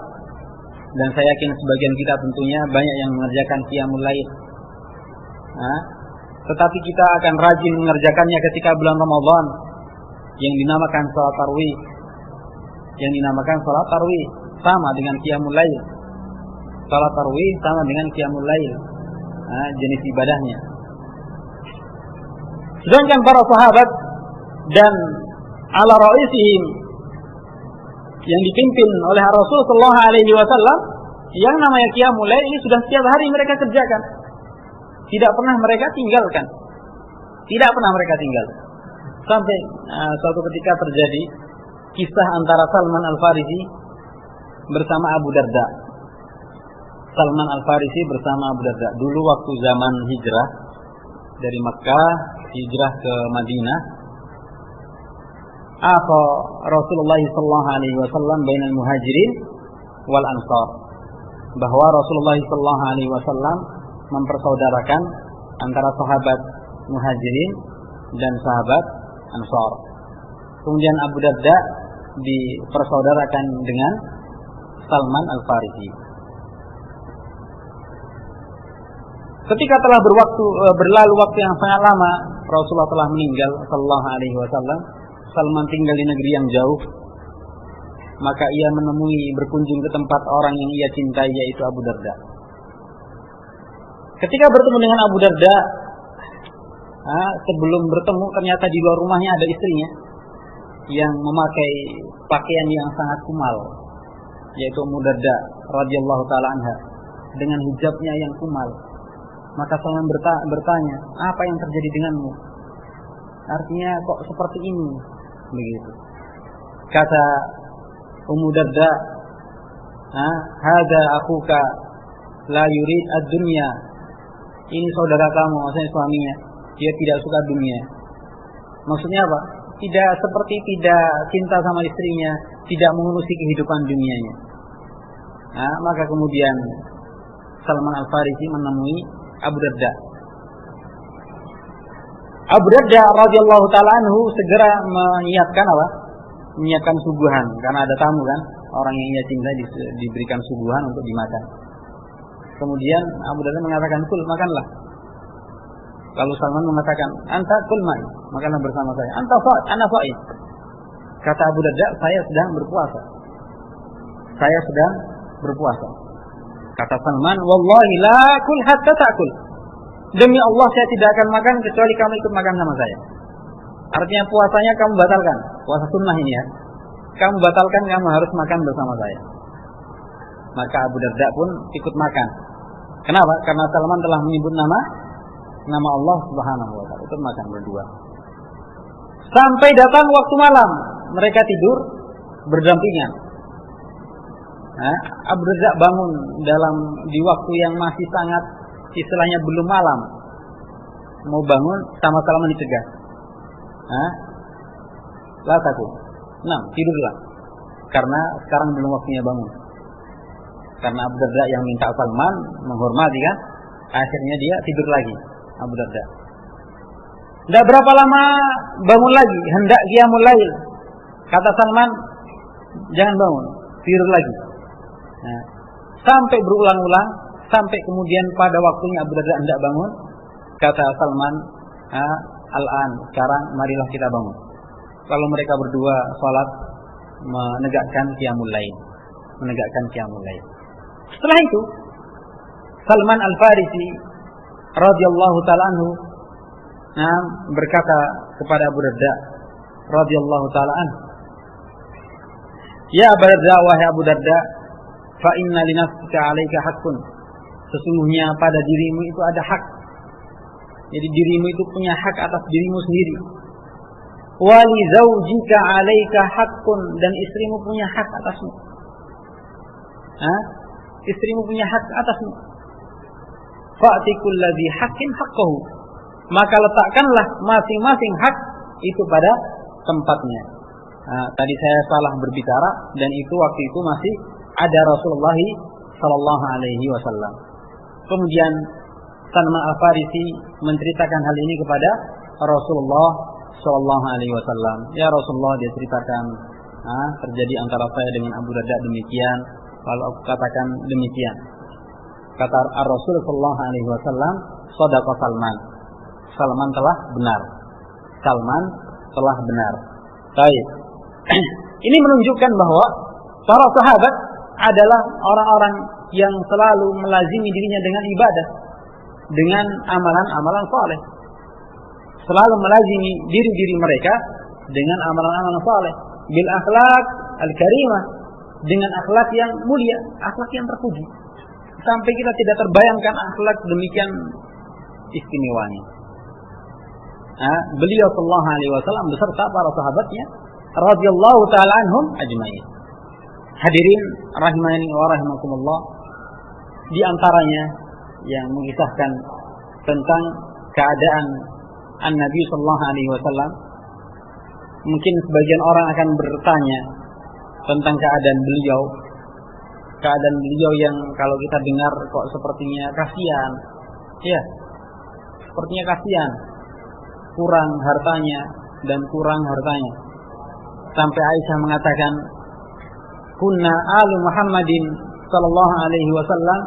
Dan saya yakin sebagian kita tentunya banyak yang mengerjakan qiyamul lail. Tetapi kita akan rajin mengerjakannya ketika bulan Ramadan yang dinamakan salat tarawih. Yang dinamakan salat tarawih sama dengan qiyamul lail. Salat tarawih sama dengan qiyamul lail. Jenis ibadahnya. Sedangkan para sahabat dan ala ra'isihim yang dipimpin oleh Rasul sallallahu alaihi wasallam, yang namanya qiyamul lail ini sudah setiap hari mereka kerjakan. Tidak pernah mereka tinggalkan. Tidak pernah mereka tinggal. Sampai suatu ketika terjadi kisah antara Salman Al-Farisi bersama Abu Darda. Salman Al-Farisi bersama Abu Darda. Dulu waktu zaman hijrah dari Makkah hijrah ke Madinah, Rasulullah sallallahu alaihi wasallam bainal muhajirin wal ansar, bahwa Rasulullah sallallahu alaihi wasallam mempersaudarakan antara sahabat muhajirin dan sahabat ansar. Kemudian Abu Darda dipersaudarakan dengan Salman Al-Farisi. Ketika telah berlalu waktu yang sangat lama, Rasulullah telah meninggal sallallahu alaihi wasallam. Salman tinggal di negeri yang jauh. Maka ia menemui berkunjung ke tempat orang yang ia cintai, yaitu Abu Darda. Ketika bertemu dengan Abu Darda, sebelum bertemu ternyata di luar rumahnya ada istrinya yang memakai pakaian yang sangat kumal, yaitu Ummu Darda radhiyallahu taala anha, dengan hijabnya yang kumal. Maka Salman bertanya, apa yang terjadi denganmu? Artinya kok seperti ini? Begitu. Kata Ummu Darda, hada akhuka la yurid ad-dunya. Ini saudara kamu, maksudnya suaminya, dia tidak suka dunia. Maksudnya apa? Tidak cinta sama istrinya, tidak mengurusi kehidupan dunianya. Maka kemudian Salman Al-Farisi menemui Abu Darda. Abu Darda radhiyallahu taala anhu segera menyiapkan apa? Menyiapkan suguhan, karena ada tamu kan, orang yang ia cinta diberikan suguhan untuk dimakan. Kemudian Abu Darda mengatakan, "Kul, makanlah." Lalu Salman mengatakan, "Anta kul ma'i, makanlah bersama saya." "Anta sha'id, ana sha'id." Kata Abu Darda, "Saya sedang berpuasa." "Saya sedang berpuasa." Kata Salman, "Wallahi la kul hatta ta'kul." Demi Allah saya tidak akan makan kecuali kamu ikut makan sama saya. Artinya puasanya kamu batalkan. Puasa sunnah ini ya. Kamu batalkan, kamu harus makan bersama saya. Maka Abu Darda pun ikut makan. Kenapa? Karena Salman telah menyebut nama Allah Subhanahu wa taala. Ikut makan berdua. Sampai datang waktu malam, mereka tidur berdampingan. Abu Darda bangun di waktu yang masih sangat istilahnya belum malam. Mau bangun sama Salman dicegah. La takut. Tidurlah. Karena sekarang belum waktunya bangun. Karena Abu Darda yang minta Salman menghormati kan, akhirnya dia tidur lagi Abu Darda. Tidak berapa lama bangun lagi, hendak qiyamul lail. Kata Salman, jangan bangun, tidur lagi. Sampai berulang-ulang, sampai kemudian pada waktunya Abu Darda hendak bangun, kata Salman, al-an, sekarang marilah kita bangun. Lalu mereka berdua salat menegakkan qiyamul lail. Setelah itu Salman Al-Farisi radhiyallahu taala anhu berkata kepada Abu Darda radhiyallahu taala anhu, "Ya Abu Darda, wahai Abu Darda, fa inna li nafsika 'alaika haqqun." Sesungguhnya pada dirimu itu ada hak. Jadi dirimu itu punya hak atas dirimu sendiri. Wa li zaujika 'alaika haqqun, dan istrimu punya hak atasmu. Istrimu punya hak atasmu. Fa'ti kulladzi haqqin haqqahu. Maka letakkanlah masing-masing hak itu pada tempatnya. Tadi saya salah berbicara, dan itu waktu itu masih ada Rasulullah sallallahu alaihi wasallam. Kemudian Salman Al-Farisi menceritakan hal ini kepada Rasulullah sallallahu alaihi wasallam, "Ya Rasulullah," dia ceritakan, terjadi antara saya dengan Abu Darda demikian, lalu aku katakan demikian. Kata Rasul sallallahu alaihi wasallam, "Shadaqa Salman." Salman telah benar. Salman telah benar. Baik. Ini menunjukkan bahwa para sahabat adalah orang-orang yang selalu melazimi dirinya dengan ibadah, dengan amalan-amalan saleh. Selalu melazimi diri-diri mereka dengan amalan-amalan saleh, bil akhlak al-karimah, dengan akhlak yang mulia, akhlak yang terpuji. Sampai kita tidak terbayangkan akhlak demikian istimewanya. Beliau sallallahu alaihi wasallam beserta para sahabatnya radhiyallahu taala anhum ajmain. Hadirin rahimani wa rahimakumullah, di antaranya yang mengisahkan tentang keadaan An-Nabi sallallahu alaihi wasallam, mungkin sebagian orang akan bertanya tentang keadaan beliau yang kalau kita dengar kok sepertinya kasihan. Ya, sepertinya kasihan. Kurang hartanya. Sampai Aisyah mengatakan, "Kunna alu Muhammadin sallallahu alaihi wasallam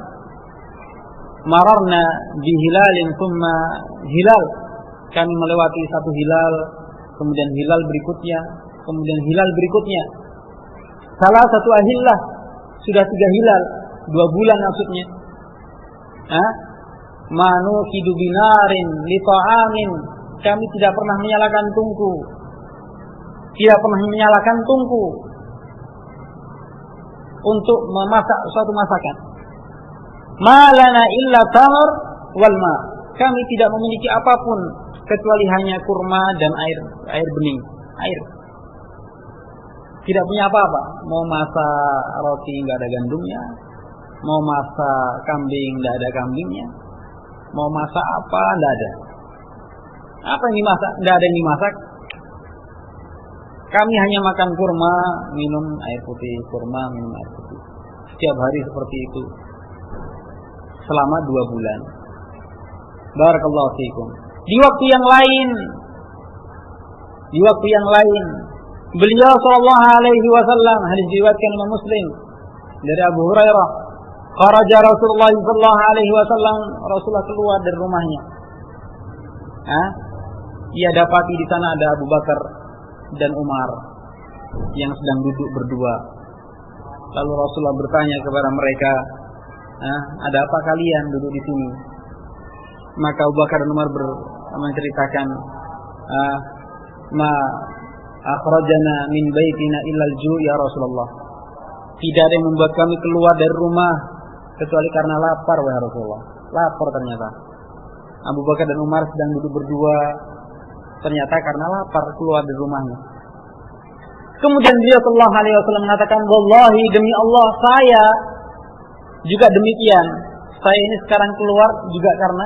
mararna bihilalin thumma hilal." Kami melewati satu hilal, kemudian hilal berikutnya, kemudian hilal berikutnya. Salah satu ahillah, sudah 3 hilal, 2 bulan maksudnya. Manukidu binarin li ta'amin. Kami tidak pernah menyalakan tungku. Untuk memasak suatu masakan. Malana illa tamar wal ma. Kami tidak memiliki apapun kecuali hanya kurma dan air bening, air. Tidak punya apa-apa. Mau masak roti enggak ada gandumnya, mau masak kambing enggak ada kambingnya, mau masak apa enggak ada. Apa yang dimasak? Enggak ada yang dimasak. Kami hanya makan kurma, minum air putih, kurma, minum air putih. Setiap hari seperti itu. Selama 2 bulan. Barakallahu fiikum. Di waktu yang lain, beliau sallallahu alaihi wasallam, hadis diriwayatkan Imam Muslim dari Abu Hurairah, kharaja Rasulullah sallallahu alaihi wasallam, Rasulullah keluar dari rumahnya. Ia dapati di sana ada Abu Bakar dan Umar yang sedang duduk berdua. Lalu Rasulullah bertanya kepada mereka, "Ada apa kalian duduk di sini?" Maka Abu Bakar dan Umar menceritakan, "Ma akhrajana min baitina illa al-ju' ya Rasulullah." Tidak ada yang membuat kami keluar dari rumah kecuali karena lapar, wahai Rasulullah. Lapar ternyata. Abu Bakar dan Umar sedang duduk berdua, ternyata karena lapar keluar dari rumahnya. Kemudian beliau sallallahu alaihi wasallam mengatakan, "Wallahi, demi Allah, saya juga demikian. Saya ini sekarang keluar juga karena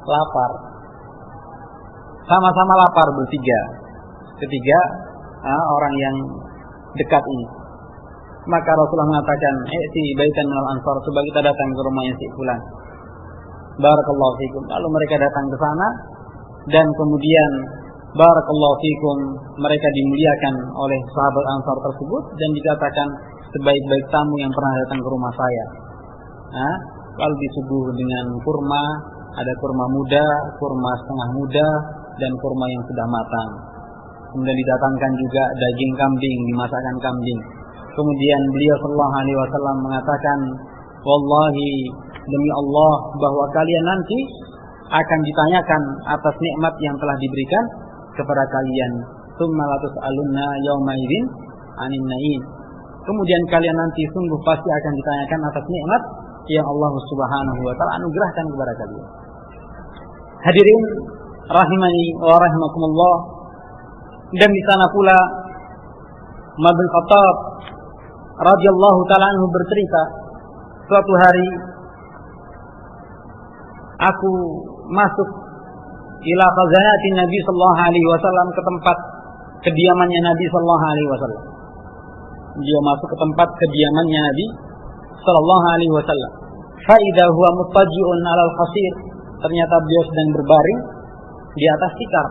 lapar." Sama-sama lapar bertiga. Ketiga orang yang dekat ini. Maka Rasulullah mengatakan, "I'ti baitan minal ansar." Coba kita datang ke rumahnya si fulan. Barakallahu fikum. Lalu mereka datang ke sana dan kemudian barakallahu fikum, mereka dimuliakan oleh sahabat Ansar tersebut dan dikatakan sebaik-baik tamu yang pernah datang ke rumah saya. Lalu disuguh dengan kurma, ada kurma muda, kurma setengah muda, dan kurma yang sudah matang. Kemudian didatangkan juga daging kambing, dimasakkan kambing. Kemudian beliau sallallahu alaihi wasallam mengatakan, "Wallahi, demi Allah, bahwa kalian nanti akan ditanyakan atas nikmat yang telah diberikan kepada kalian. Tsumma la tus'alunna yauma idzin 'anin na'im." Kemudian kalian nanti sungguh pasti akan ditanyakan atas nikmat yang Allah Subhanahu wa taala anugerahkan kepada kalian. Hadirin rahimani wa rahimakumullah, dan di sana pula Umar bin Khattab radhiyallahu taala anhu bercerita, suatu hari aku masuk ila khazanatin Nabi sallallahu alaihi wasallam, ke tempat kediamannya Nabi sallallahu alaihi wasallam. Dia masuk ke tempat kediamannya Nabi sallallahu alaihi wasallam. Fa idza huwa muttaji'un 'alal hasir. Ternyata beliau sedang berbaring di atas tikar.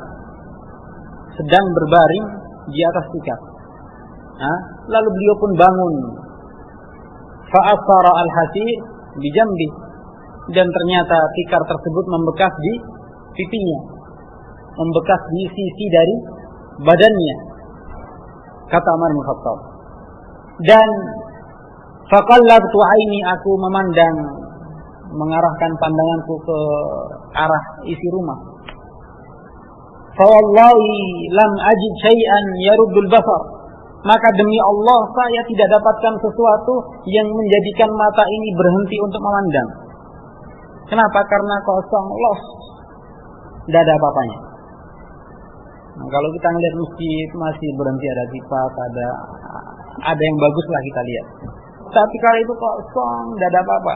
sedang berbaring di atas tikar. Lalu beliau pun bangun. Fa'asara al-hasir bijambi, dan ternyata tikar tersebut membekas di pipinya, membekas di sisi dari badannya. Kata Umar bin Khattab. Dan faqallabtu aini, aku memandang, mengarahkan pandanganku ke arah isi rumah. Fa wallahi lam ajid syai'an yaruddul basar, maka demi Allah saya tidak dapatkan sesuatu yang menjadikan mata ini berhenti untuk memandang. Kenapa? Karena kosong, los, tidak ada apa-apanya. Nah, kalau kita ngelihat masjid masih berhenti, ada kipas, ada yang bagus lah kita lihat. Tapi kalau itu kosong, tidak ada apa-apa.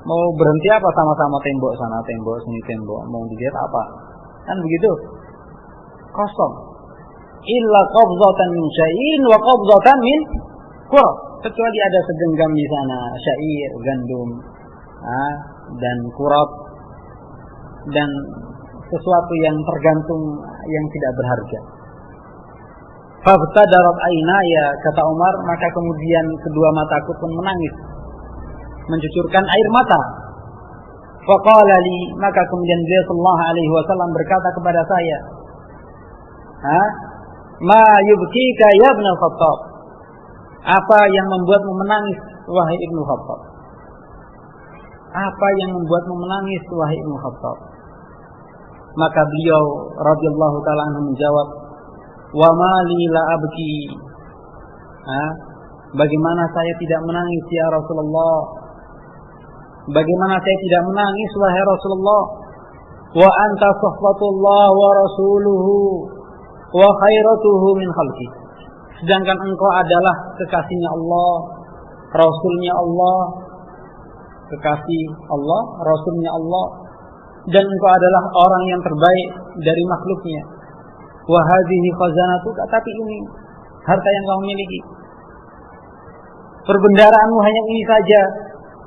Mau berhenti apa, sama-sama tembok sana, tembok sini, tembok. Mau dilihat apa? Kan begitu. Kosong. Illa qabdatan min syai'in wa qabdatan min qura. Kecuali ada segenggam di sana syair, gandum, dan kurab, dan sesuatu yang tergantung yang tidak berharga. Fabtadarat aynaya, kata Umar, maka kemudian kedua mataku pun menangis, mencucurkan air mata. Faqala li, maka kemudian beliau sallallahu alaihi wasallam berkata kepada saya, ma yubkika ya Ibnu Khattab, apa yang membuatmu menangis wahai Ibnu Khattab? Apa yang membuatmu menangis wahai Ibnu Khattab? Maka beliau radhiyallahu taala anhu menjawab, wa ma li la abki, bagaimana saya tidak menangis ya Rasulullah? Bagaimana saya tidak menangis wahai Rasulullah? Wa anta sahbatullah wa rasuluhu wa khairatuhu min khalqi, sedangkan engkau adalah kekasihnya Allah, Rasulnya Allah, kekasih Allah, Rasulnya Allah, dan engkau adalah orang yang terbaik dari makhluknya. Wa hadhihi khazanatuka, tapi ini harta yang kau miliki, perbendaharaanmu hanya ini saja.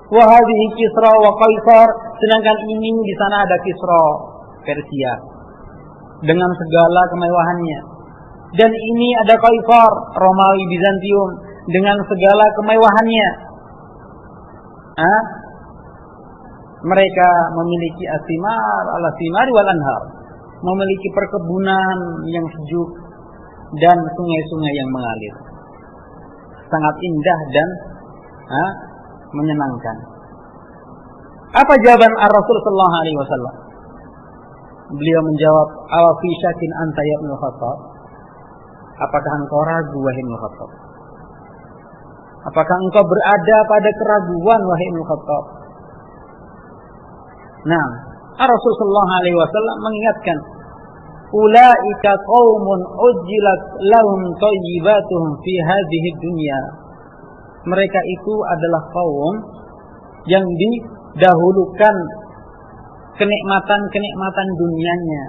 Wa hadhihi Kisra wa Qaisar, sedangkan ini di sana ada Kisra Persia dengan segala kemewahannya, dan ini ada Qaisar Romawi Bizantium dengan segala kemewahannya. Mereka memiliki asimar ala simari wal anhar, memiliki perkebunan yang sejuk dan sungai-sungai yang mengalir, sangat indah dan menyenangkan. Apa jawaban Ar-Rasul sallallahu alaihi wasallam? Beliau menjawab, awa fi syakin anta ya Ibnu Khattab, apakah engkau ragu wahai Ibnu Khattab? Apakah engkau berada pada keraguan wahai Ibnu Khattab? Nah, Ar-Rasul sallallahu alaihi wasallam mengingatkan, ulaika qaumun ujjilat lahum thayyibatuhum fi hadhihi dunya. Mereka itu adalah kaum yang didahulukan kenikmatan-kenikmatan dunianya.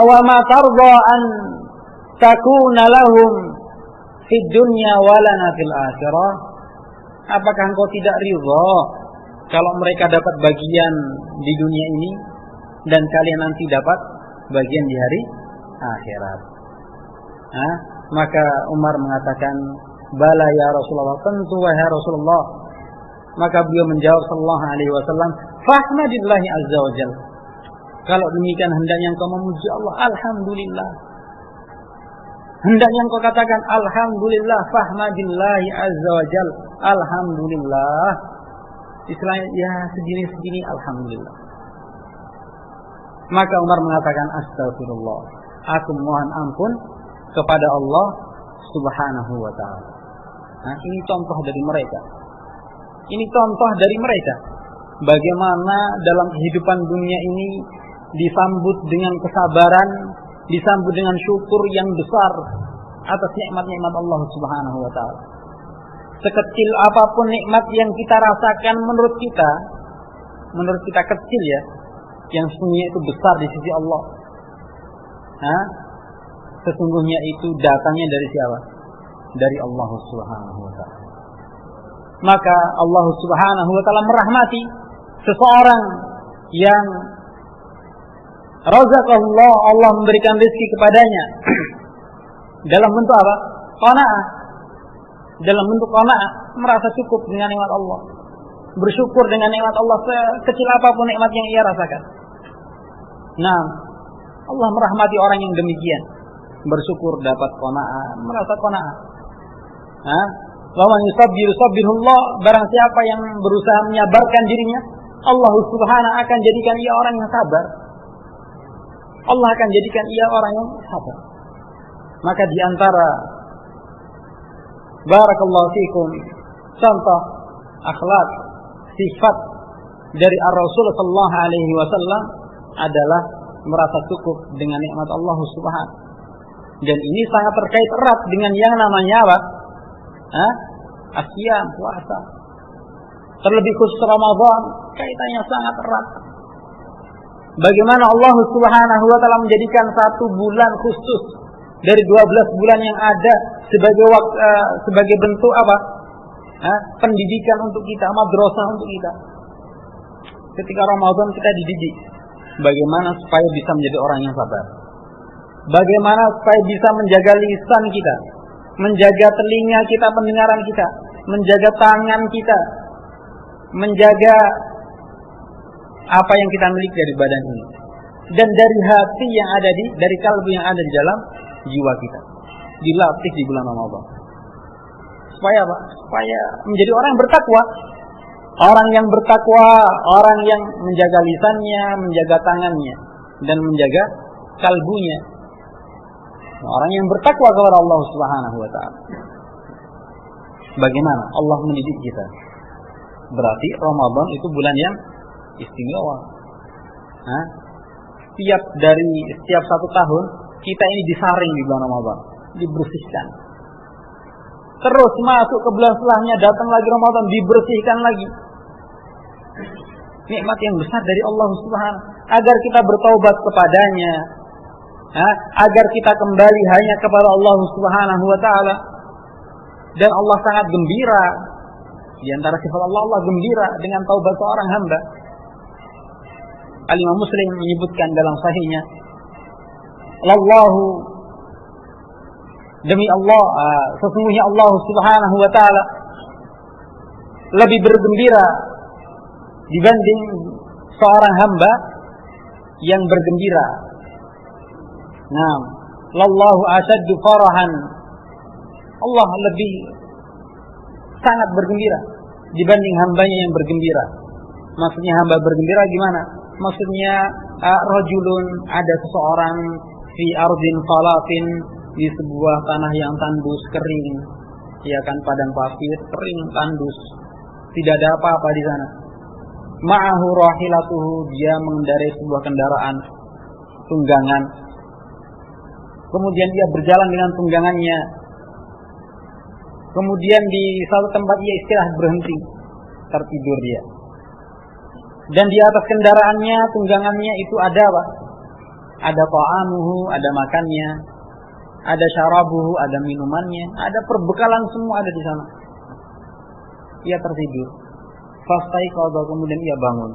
Awama tarda an takuna lahum fid dunya walana fil akhirah. Apakah engkau tidak ridha kalau mereka dapat bagian di dunia ini dan kalian nanti dapat bagian di hari akhirat? Maka Umar mengatakan, bala ya Rasulullah, tentu wahai Rasulullah. Maka beliau menjawab sallallahu alaihi wasallam, fahmadillahi azza wa jalla. Kalau demikian hendaknya engkau memuji Allah, alhamdulillah. Hendaknya engkau katakan alhamdulillah, fahmadillahi azza wa jalla, alhamdulillah. Istilahnya ya segini-segini alhamdulillah. Maka Umar mengatakan astagfirullah, aku mohon ampun kepada Allah subhanahu wa ta'ala. Ini contoh dari mereka. Ini contoh dari mereka. Bagaimana dalam kehidupan dunia ini disambut dengan kesabaran, disambut dengan syukur yang besar atas nikmat-nikmat Allah subhanahu wa ta'ala. Sekecil apapun nikmat yang kita rasakan menurut kita kecil ya, yang sesungguhnya itu besar di sisi Allah. Sesungguhnya itu datangnya dari siapa? Dari Allah subhanahu wa ta'ala. Maka Allah subhanahu wa ta'ala merahmati seseorang yang razaqallah, Allah memberikan rezeki kepadanya dalam bentuk apa? Qanaah. Dalam bentuk qanaah, merasa cukup dengan nikmat Allah. Bersyukur dengan nikmat Allah sekecil apapun nikmat yang ia rasakan. Nah, Allah merahmati orang yang demikian. Bersyukur dapat qanaah, merasa qanaah. Wa man yusabbirullah, barang siapa yang berusaha menyabarkan dirinya, Allah Subhanahu akan jadikan ia orang yang sabar. Allah akan jadikan ia orang yang sabar. Maka di antara barakallahu fikum contoh akhlak sifat dari Ar-Rasul sallallahu alaihi wasallam adalah merasa cukup dengan nikmat Allah Subhanahu. Dan ini sangat terkait erat dengan yang namanya apa? Asyam, puasa. Terlebih khusus Ramadan, kaitannya sangat erat. Bagaimana Allah Subhanahu wa taala menjadikan satu bulan khusus dari 12 bulan yang ada sebagai bentuk apa? Pendidikan untuk kita, madrasah untuk kita. Ketika Ramadan kita dididik bagaimana supaya bisa menjadi orang yang sabar. Bagaimana supaya bisa menjaga lisan kita, menjaga telinga kita, pendengaran kita, menjaga tangan kita, menjaga apa yang kita miliki dari badan ini, dan dari hati yang ada dari kalbu yang ada di dalam jiwa kita, dilatih di bulan Ramadan. Supaya apa? Supaya menjadi orang yang bertakwa. Orang yang bertakwa, orang yang menjaga lisannya, menjaga tangannya, dan menjaga kalbunya. Orang yang bertakwa kepada Allah Subhanahu wa taala. Bagaimana Allah mendidik kita? Berarti Ramadan itu bulan yang istimewa. Setiap satu tahun kita ini disaring di bulan Ramadan, dibersihkan. Terus masuk ke bulan setelahnya, datang lagi Ramadan, dibersihkan lagi. Nikmat yang besar dari Allah Subhanahu agar kita bertaubat kepadanya, agar kita kembali hanya kepada Allah Subhanahu wa taala. Dan Allah sangat gembira. Di antara sifat Allah, Allah gembira dengan taubat seorang hamba. Al-Imam Muslim menyebutkan dalam sahihnya, Allahu, demi Allah, sesungguhnya Allah Subhanahu wa taala lebih bergembira dibanding seorang hamba yang bergembira. Nah, lallahu asyaddu farahan, Allah lebih sangat bergembira dibanding hambanya yang bergembira. Maksudnya hamba bergembira gimana? Maksudnya rajulun, ada seseorang fi ardin falatin, di sebuah tanah yang tandus kering, ya kan, padang pasir kering tandus, tidak ada apa-apa di sana. Ma'ahu rahilatuhu, dia mengendarai sebuah kendaraan tunggangan. Kemudian dia berjalan dengan tunggangannya. Kemudian di satu tempat ia istirahat, berhenti, tertidur dia. Dan di atas kendaraannya, tunggangannya itu ada apa? Ada ta'amuhu, ada makannya, ada syarabuhu, ada minumannya, ada perbekalan, semua ada di sana. Ia tertidur. Fastaiqadha, kemudian ia bangun.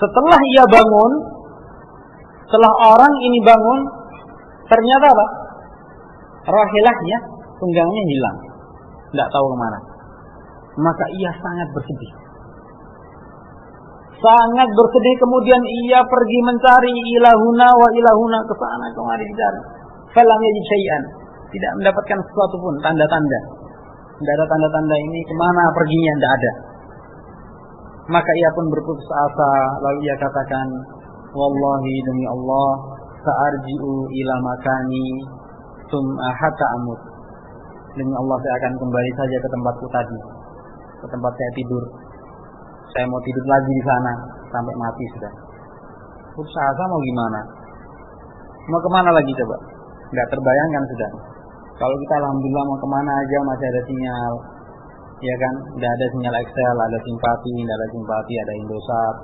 Setelah ia bangun, setelah orang ini bangun, ternyata apa? Rahilahnya, tunggangnya hilang, tidak tahu kemana. Maka ia sangat bersedih. Sangat bersedih, kemudian ia pergi mencari ilahuna wa ilahuna, ke sana kemari dicari. Falam yajid syai'an, tidak mendapatkan sesuatu pun, tanda-tanda. Tidak ada tanda-tanda ini kemana perginya, tidak ada. Maka ia pun berputus asa, lalu ia katakan, wallahi demi Allah, sa'arji'u ila makani hatta amut. Demi Allah, saya akan kembali saja ke tempatku tadi, ke tempat saya tidur. Saya mau tidur lagi di sana sampai mati sudah. Putus asa mau gimana? Mau kemana lagi coba? Nggak terbayangkan sudah. Kalau kita alhamdulillah mau kemana aja masih ada sinyal, ya kan? Nggak ada sinyal Excel, ada simpati, nggak ada simpati, ada Indosat.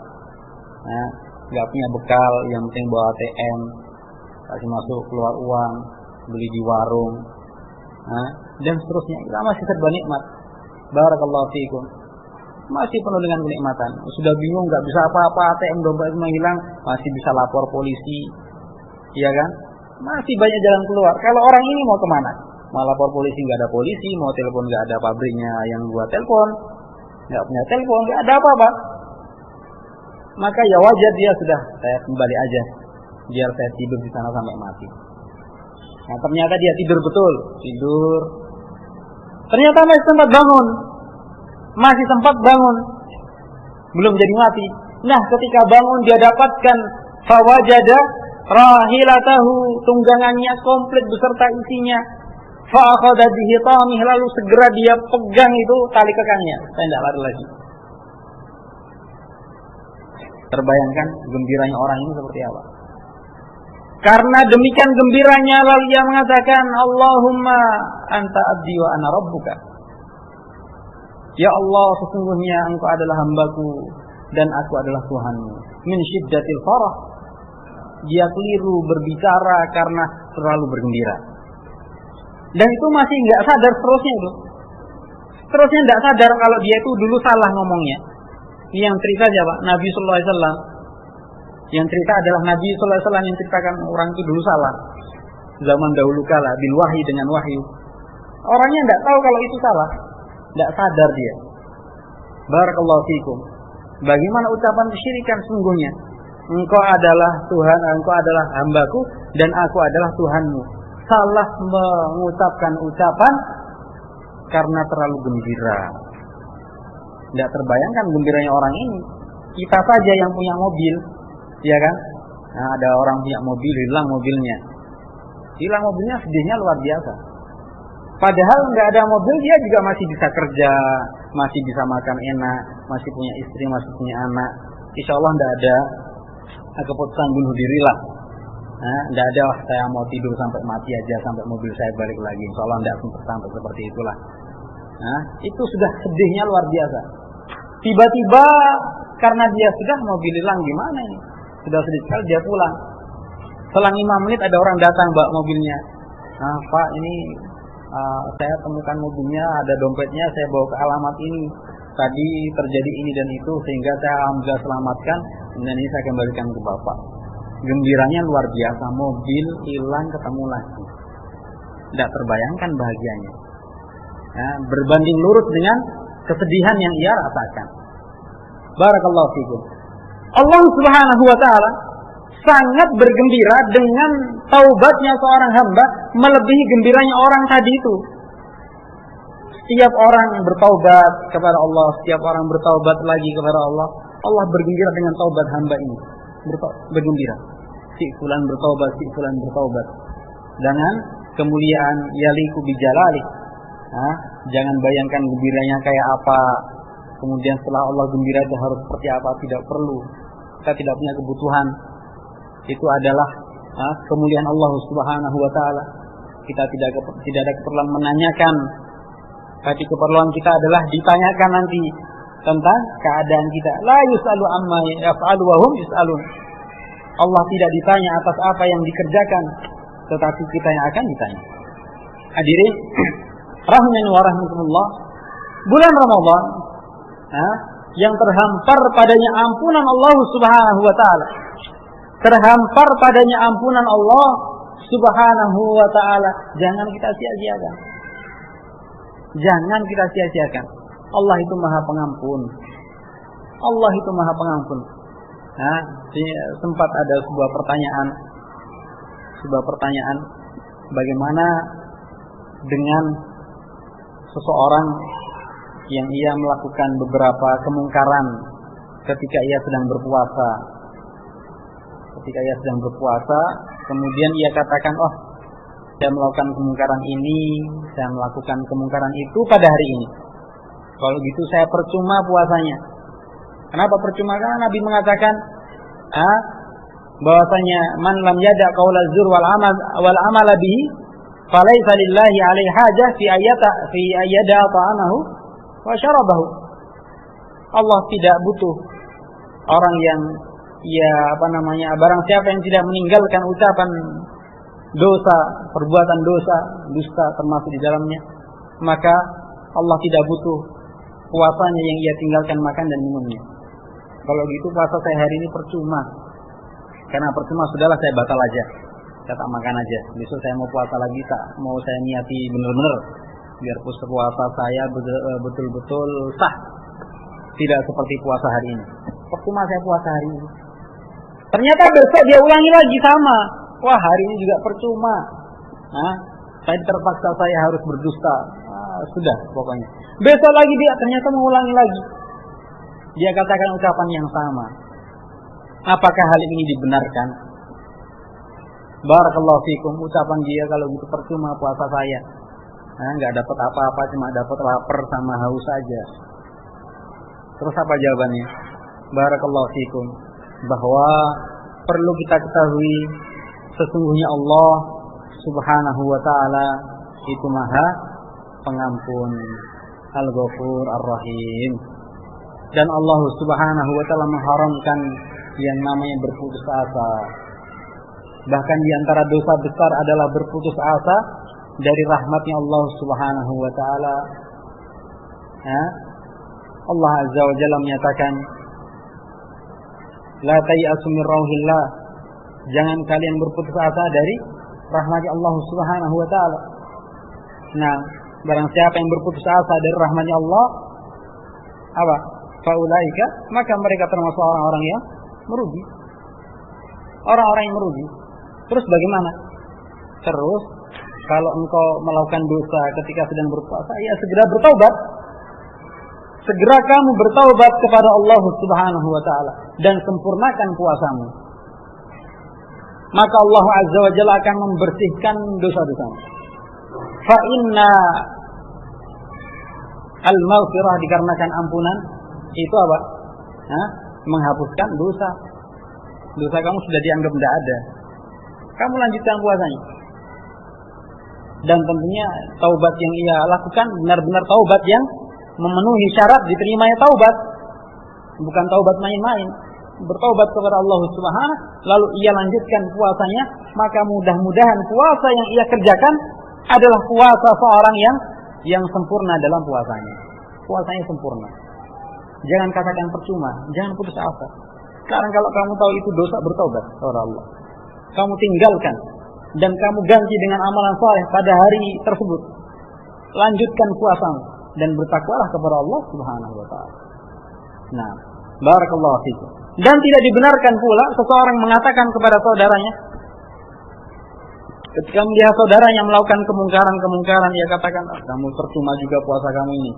Nggak punya bekal, yang penting bawa ATM, kasih masuk keluar uang, beli di warung, dan seterusnya. Kita masih serba nikmat. Barakallahu fiikum. masih penuh dengan kenikmatan. Sudah bingung, nggak bisa apa-apa, ATM dompet semua hilang, masih bisa lapor polisi, iya kan? Masih banyak jalan keluar. Kalau orang ini mau kemana? Mau lapor polisi, nggak ada polisi. Mau telepon, nggak ada pabriknya yang buat telepon. Nggak punya telepon, nggak ada apa-apa. Maka ya wajar dia sudah, saya kembali aja, biar saya tidur di sana sampai mati. Nah ternyata dia tidur betul, tidur. Ternyata masih sempat bangun, belum jadi mati. Nah ketika bangun dia dapatkan fawajada rahilatahu, tunggangannya komplit beserta isinya. Fa'akhadha bihitamih, lalu segera dia pegang itu tali kekangnya. Saya tidak lari lagi. Terbayangkan gembiranya orang ini seperti apa? Karena demikian gembiranya lalu dia mengatakan, Allahumma anta abdi wa ana rabbuka. Ya Allah, sesungguhnya engkau adalah hambaku dan aku adalah Tuhanmu. Min syiddatil farah. Dia keliru berbicara karena terlalu bergembira. Dan itu masih nggak sadar seterusnya itu. Seterusnya nggak sadar kalau dia itu dulu salah ngomongnya. Ini yang cerita siapa? Nabi Sallallahu Alaihi Wasallam. Yang cerita adalah Nabi Sallallahu Alaihi Wasallam yang ceritakan orang itu dulu salah. Zaman dahulu kala bil wahyi, dengan wahyu. Orangnya nggak tahu kalau itu salah, nggak sadar dia. Barakallahu fikum. Bagaimana ucapan kesyirikan sungguhnya? Engkau adalah Tuhan, engkau adalah hambaku dan aku adalah Tuhanmu. Salah mengucapkan ucapan karena terlalu gembira. Tidak terbayangkan gembiranya orang ini. Kita saja yang punya mobil, ya kan? Nah, ada orang punya mobil, hilang mobilnya. Hilang mobilnya sedihnya luar biasa. Padahal nggak ada mobil dia juga masih bisa kerja, masih bisa makan enak, masih punya istri, masih punya anak. Insya Allah nggak ada keputusan bunuh diri lah. Nggak ada, saya mau tidur sampai mati aja sampai mobil saya balik lagi. Insya Allah nggak sampai seperti itulah. Nah, itu sudah sedihnya luar biasa. Tiba-tiba karena dia sudah mobil hilang, gimana ini? Sudah sedih sekali, dia pulang. Selang 5 menit ada orang datang bawa mobilnya. Nah, Pak, ini saya temukan mobilnya, ada dompetnya, saya bawa ke alamat ini. Tadi terjadi ini dan itu sehingga saya alhamdulillah selamatkan dan ini saya kembalikan ke Bapak. Gembiranya luar biasa, mobil hilang ketemu lagi. Tidak terbayangkan bahagianya. Nah, berbanding lurus dengan kesedihan yang ia rasakan. Barakallahu fikum. Allah Subhanahu wa taala sangat bergembira dengan taubatnya seorang hamba melebihi gembiranya orang tadi itu. Setiap orang yang bertaubat kepada Allah, setiap orang bertaubat lagi kepada Allah, Allah bergembira dengan taubat hamba ini. Bergembira. Si fulan bertaubat, si fulan bertaubat. Dengan kemuliaan yaliku bijalali. Jangan bayangkan gembiranya kayak apa. Kemudian setelah Allah gembira itu harus seperti apa, tidak perlu. Kita tidak punya kebutuhan. Itu adalah kemuliaan Allah Subhanahu wa taala. Kita tidak ada keperluan menanyakan. Tapi keperluan kita adalah ditanyakan nanti tentang keadaan kita. La yus'alu amma yaf'alu wa hum yus'alun. Allah tidak ditanya atas apa yang dikerjakan, tetapi kita yang akan ditanya. Hadirin rahimani wa rahmatullah, bulan Ramadan yang terhampar padanya ampunan Allah Subhanahu wa taala. Terhampar padanya ampunan Allah Subhanahu wa taala. Jangan kita sia-siakan. Jangan kita sia-siakan. Allah itu Maha Pengampun. Allah itu Maha Pengampun. Sempat ada sebuah pertanyaan, bagaimana dengan seseorang yang ia melakukan beberapa kemungkaran ketika ia sedang berpuasa. Ketika ia sedang berpuasa, kemudian ia katakan, oh, saya melakukan kemungkaran ini, saya melakukan kemungkaran itu pada hari ini. Kalau gitu saya percuma puasanya. Kenapa percuma? Karena Nabi mengatakan bahwasanya man lam yada qaula zur wal amal bihi falaysa lillahi alaihi hajah fi ayyada ta'amahu wa syarabahu. Allah tidak butuh orang yang barang siapa yang tidak meninggalkan ucapan dosa, perbuatan dosa, dusta termasuk di dalamnya, maka Allah tidak butuh puasanya yang ia tinggalkan makan dan minumnya. Kalau gitu puasa saya hari ini percuma. Karena percuma sudahlah saya batal aja. Saya tak makan aja. Besok saya mau puasa lagi, tak mau saya niati benar-benar biar puasa saya betul-betul sah. Tidak seperti puasa hari ini. Percuma saya puasa hari ini. Ternyata besok dia ulangi lagi sama. Wah, hari ini juga percuma. Saya terpaksa saya harus berdusta. Sudah pokoknya. Besok lagi dia ternyata mengulangi lagi. Dia katakan ucapan yang sama. Apakah hal ini dibenarkan? Barakallahu fikum. Ucapan dia kalau gitu percuma puasa saya. Nggak dapat apa-apa, cuma dapat lapar sama haus saja. Terus apa jawabannya? Barakallahu fikum. Bahwa perlu kita ketahui sesungguhnya Allah Subhanahu wa ta'ala itu Maha Pengampun, Al-Ghafur Ar-Rahim. Dan Allah Subhanahu wa ta'ala mengharamkan yang namanya berputus asa. Bahkan di antara dosa besar adalah berputus asa dari rahmatnya Allah Subhanahu wa ta'ala. Allah Azza wa Jalla menyatakan, la tayasu min rauhillah, jangan kalian berputus asa dari rahmat Allah Subhanahu wa ta'ala. Nah, barang siapa yang berputus asa dari rahmatnya Allah, apa? Faulaika, maka mereka termasuk orang-orang yang merugi. Orang-orang yang merugi. Terus bagaimana? Terus kalau engkau melakukan dosa ketika sedang berpuasa, ya segera bertaubat. Segera kamu bertaubat kepada Allah Subhanahu wa ta'ala dan sempurnakan puasamu. Maka Allah Azza wa Jalla akan membersihkan dosa-dosamu. Fa inna al-maghfirah, dikarenakan ampunan itu apa? Menghapuskan dosa. Dosa kamu sudah dianggap tidak ada. Kamu lanjutkan puasanya. Dan tentunya taubat yang ia lakukan benar-benar taubat yang memenuhi syarat diterimanya taubat. Bukan taubat main-main. Bertaubat kepada Allah Subhanahu, lalu ia lanjutkan puasanya, maka mudah-mudahan puasa yang ia kerjakan adalah puasa seorang yang sempurna dalam puasanya. Puasanya sempurna. Jangan katakan percuma, jangan putus asa. Sekarang kalau kamu tahu itu dosa, bertaubat kepada Allah. Kamu tinggalkan dan kamu ganti dengan amalan saleh pada hari tersebut. Lanjutkan puasamu dan bertakwalah kepada Allah Subhanahu wa ta'ala. Nah, barakallahu fikum. Dan tidak dibenarkan pula seseorang mengatakan kepada saudaranya, ketika melihat saudaranya melakukan kemungkaran, ia katakan, kamu percuma juga puasa kamu ini.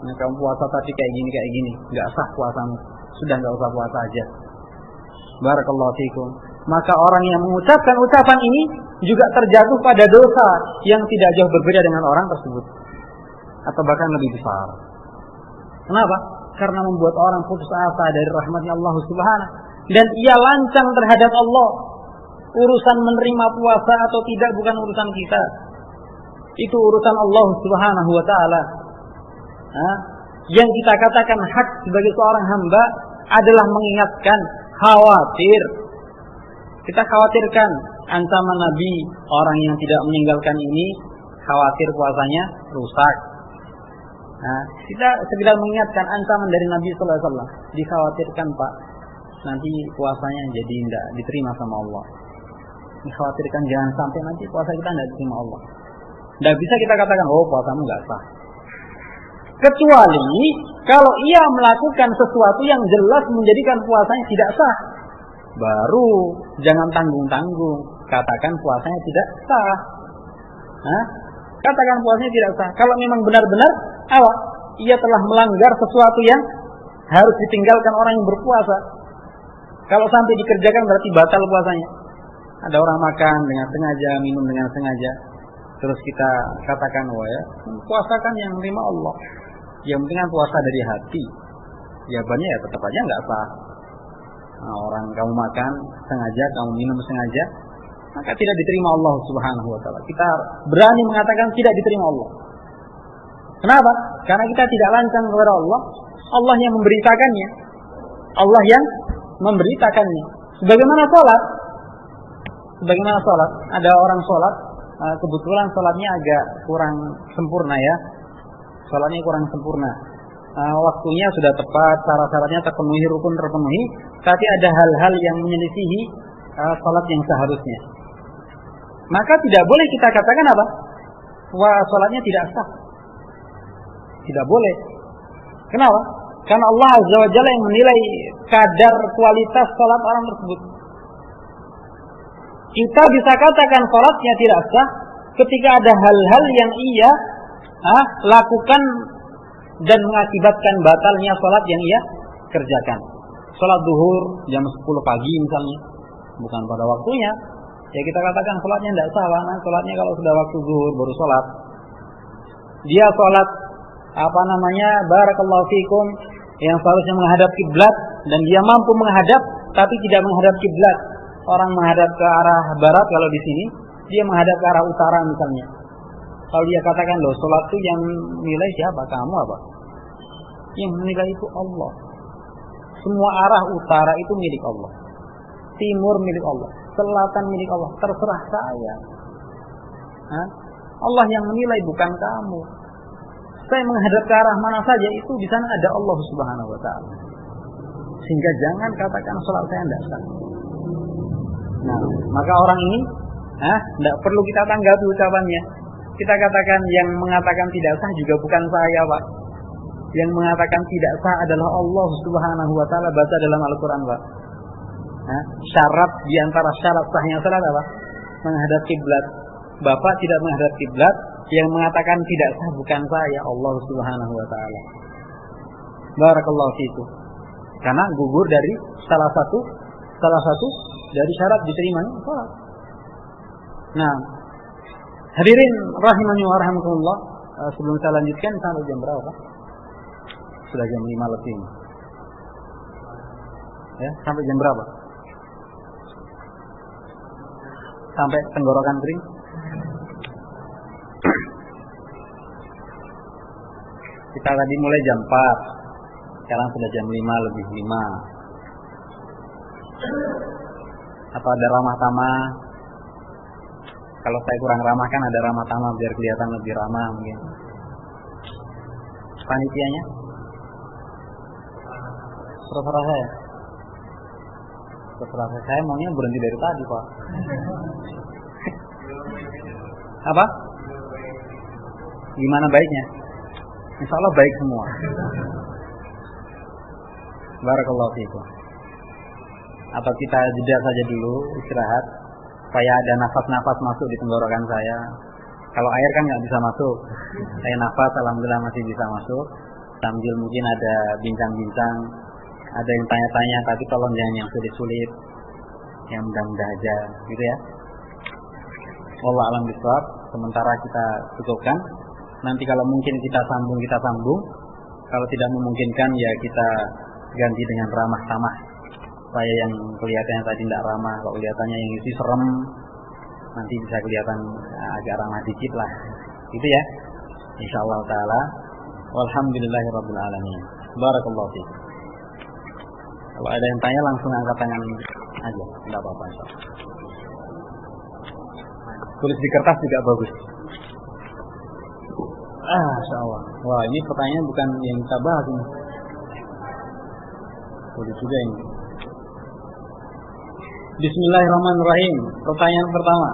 Nah, kamu puasa tapi kayak gini, nggak sah puasamu. Sudah nggak usah puasa aja. Barakallahu fikum. Maka orang yang mengucapkan ucapan ini juga terjatuh pada dosa yang tidak jauh berbeda dengan orang tersebut, atau bahkan lebih besar. Kenapa? Karena membuat orang putus asa dari rahmatnya Allah Subhanahu, dan ia lancang terhadap Allah. Urusan menerima puasa atau tidak bukan urusan kita. Itu urusan Allah Subhanahu wa ta'ala. Yang kita katakan hak sebagai seorang hamba adalah mengingatkan, khawatir. Kita khawatirkan ancaman Nabi, orang yang tidak meninggalkan ini khawatir puasanya rusak. Kita sekedar mengingatkan ancaman dari Nabi sallallahu alaihi wasallam. Dikhawatirkan, Pak, nanti puasanya jadi tidak diterima sama Allah. Dikhawatirkan jangan sampai nanti puasa kita tidak diterima Allah. Tidak bisa kita katakan, oh puasamu nggak sah. Kecuali kalau ia melakukan sesuatu yang jelas menjadikan puasanya tidak sah. Baru jangan tanggung-tanggung katakan puasanya tidak sah. Katakan puasanya tidak sah. Kalau memang benar-benar ia telah melanggar sesuatu yang harus ditinggalkan orang yang berpuasa. Kalau sampai dikerjakan berarti batal puasanya. Ada orang makan dengan sengaja, minum dengan sengaja, terus kita katakan, wah ya, puasa kan yang menerima Allah. Yang penting kan puasa dari hati. Jawabannya ya tetap aja nggak sah. Orang kamu makan sengaja, kamu minum sengaja, maka tidak diterima Allah Subhanahu wa ta'ala. Kita berani mengatakan tidak diterima Allah. Kenapa? Karena kita tidak lancang kepada Allah. Allah yang memberitakannya. Allah yang memberitakannya. Sebagaimana sholat. Ada orang sholat, kebetulan sholatnya agak kurang sempurna ya. Sholatnya kurang sempurna. waktunya sudah tepat, syarat-syaratnya terpenuhi, rukun terpenuhi, tapi ada hal-hal yang menyelisihi salat yang seharusnya. Maka tidak boleh kita katakan apa? Wah, salatnya tidak sah. Tidak boleh. Kenapa? Karena Allah Azza wa Jalla yang menilai kadar kualitas salat orang tersebut. Kita bisa katakan salatnya tidak sah ketika ada hal-hal yang ia lakukan dan mengakibatkan batalnya salat yang ia kerjakan. Salat zuhur jam 10 pagi misalnya, bukan pada waktunya, ya kita katakan salatnya tidak sah, karena salatnya kalau sudah waktu zuhur baru salat. Dia salat barakallahu fikum, yang seharusnya menghadap kiblat dan dia mampu menghadap tapi tidak menghadap kiblat. Orang menghadap ke arah barat, kalau di sini dia menghadap ke arah utara misalnya. Kalau dia katakan, loh, salat itu yang nilai siapa? Kamu apa? Yang menilai itu Allah. Semua arah utara itu milik Allah, timur milik Allah, selatan milik Allah. Terserah saya. Allah yang menilai, bukan kamu. Saya menghadap ke arah mana saja, itu di sana ada Allah Subhanahu wa taala. Sehingga jangan katakan salat saya tidak sah. Nah, maka orang ini tidak perlu kita tanggapi ucapannya. Kita katakan yang mengatakan tidak sah juga bukan saya, Pak. Yang mengatakan tidak sah adalah Allah Subhanahu wa taala. Baca dalam Al-Qur'an, Pak. Syarat di antara syarat sahnya salat apa? Menghadap kiblat. Bapak tidak menghadap kiblat, yang mengatakan tidak sah bukan saya, Allah Subhanahu wa taala. Barakallahu fiikum. Karena gugur dari salah satu dari syarat diterimanya salat. Nah, hadirin rahimani wa rahimakumullah, sebelum saya lanjutkan, sampai jam berapa? Sudah jam 5 lebih. Ya, sampai jam berapa? Sampai tenggorokan kering. Kita tadi mulai jam 4. Sekarang sudah jam 5 lebih 5. Atau ada ramah tamah? Kalau saya kurang ramah kan ada ramah tamah biar kelihatan lebih ramah mungkin. Panitianya? Terserah saya. Terserah saya maunya berhenti dari tadi, Pak. Apa? Gimana baiknya? Insya Allah baik semua. Barakallahu fiikum. Atau kita jeda saja dulu, istirahat, supaya ada nafas-nafas masuk di tenggorokan saya. Kalau air kan nggak bisa masuk, saya nafas alhamdulillah masih bisa masuk. Sambil mungkin ada bincang-bincang, ada yang tanya-tanya, tapi tolong jangan yang sulit-sulit, yang mudah-mudah aja, gitu ya. Wallahu a'lam bishawab. Sementara kita cukupkan. Nanti kalau mungkin kita sambung. Kalau tidak memungkinkan ya kita ganti dengan ramah tamah. Supaya yang kelihatannya tadi tidak ramah, kalau kelihatannya yang isi serem, nanti bisa kelihatan agak ramah dikit lah. Gitu ya. Insyaallah taala. Walhamdulillahirabbil alamin. Barakallahu fiik. Kalau ada yang tanya langsung angkat tangan aja, enggak apa-apa insyaallah. Tulis di kertas juga bagus. Insyaallah. Wah, ini pertanyaan bukan yang kita bahas ini. Tulis juga ini. Bismillahirrahmanirrahim. Pertanyaan pertama.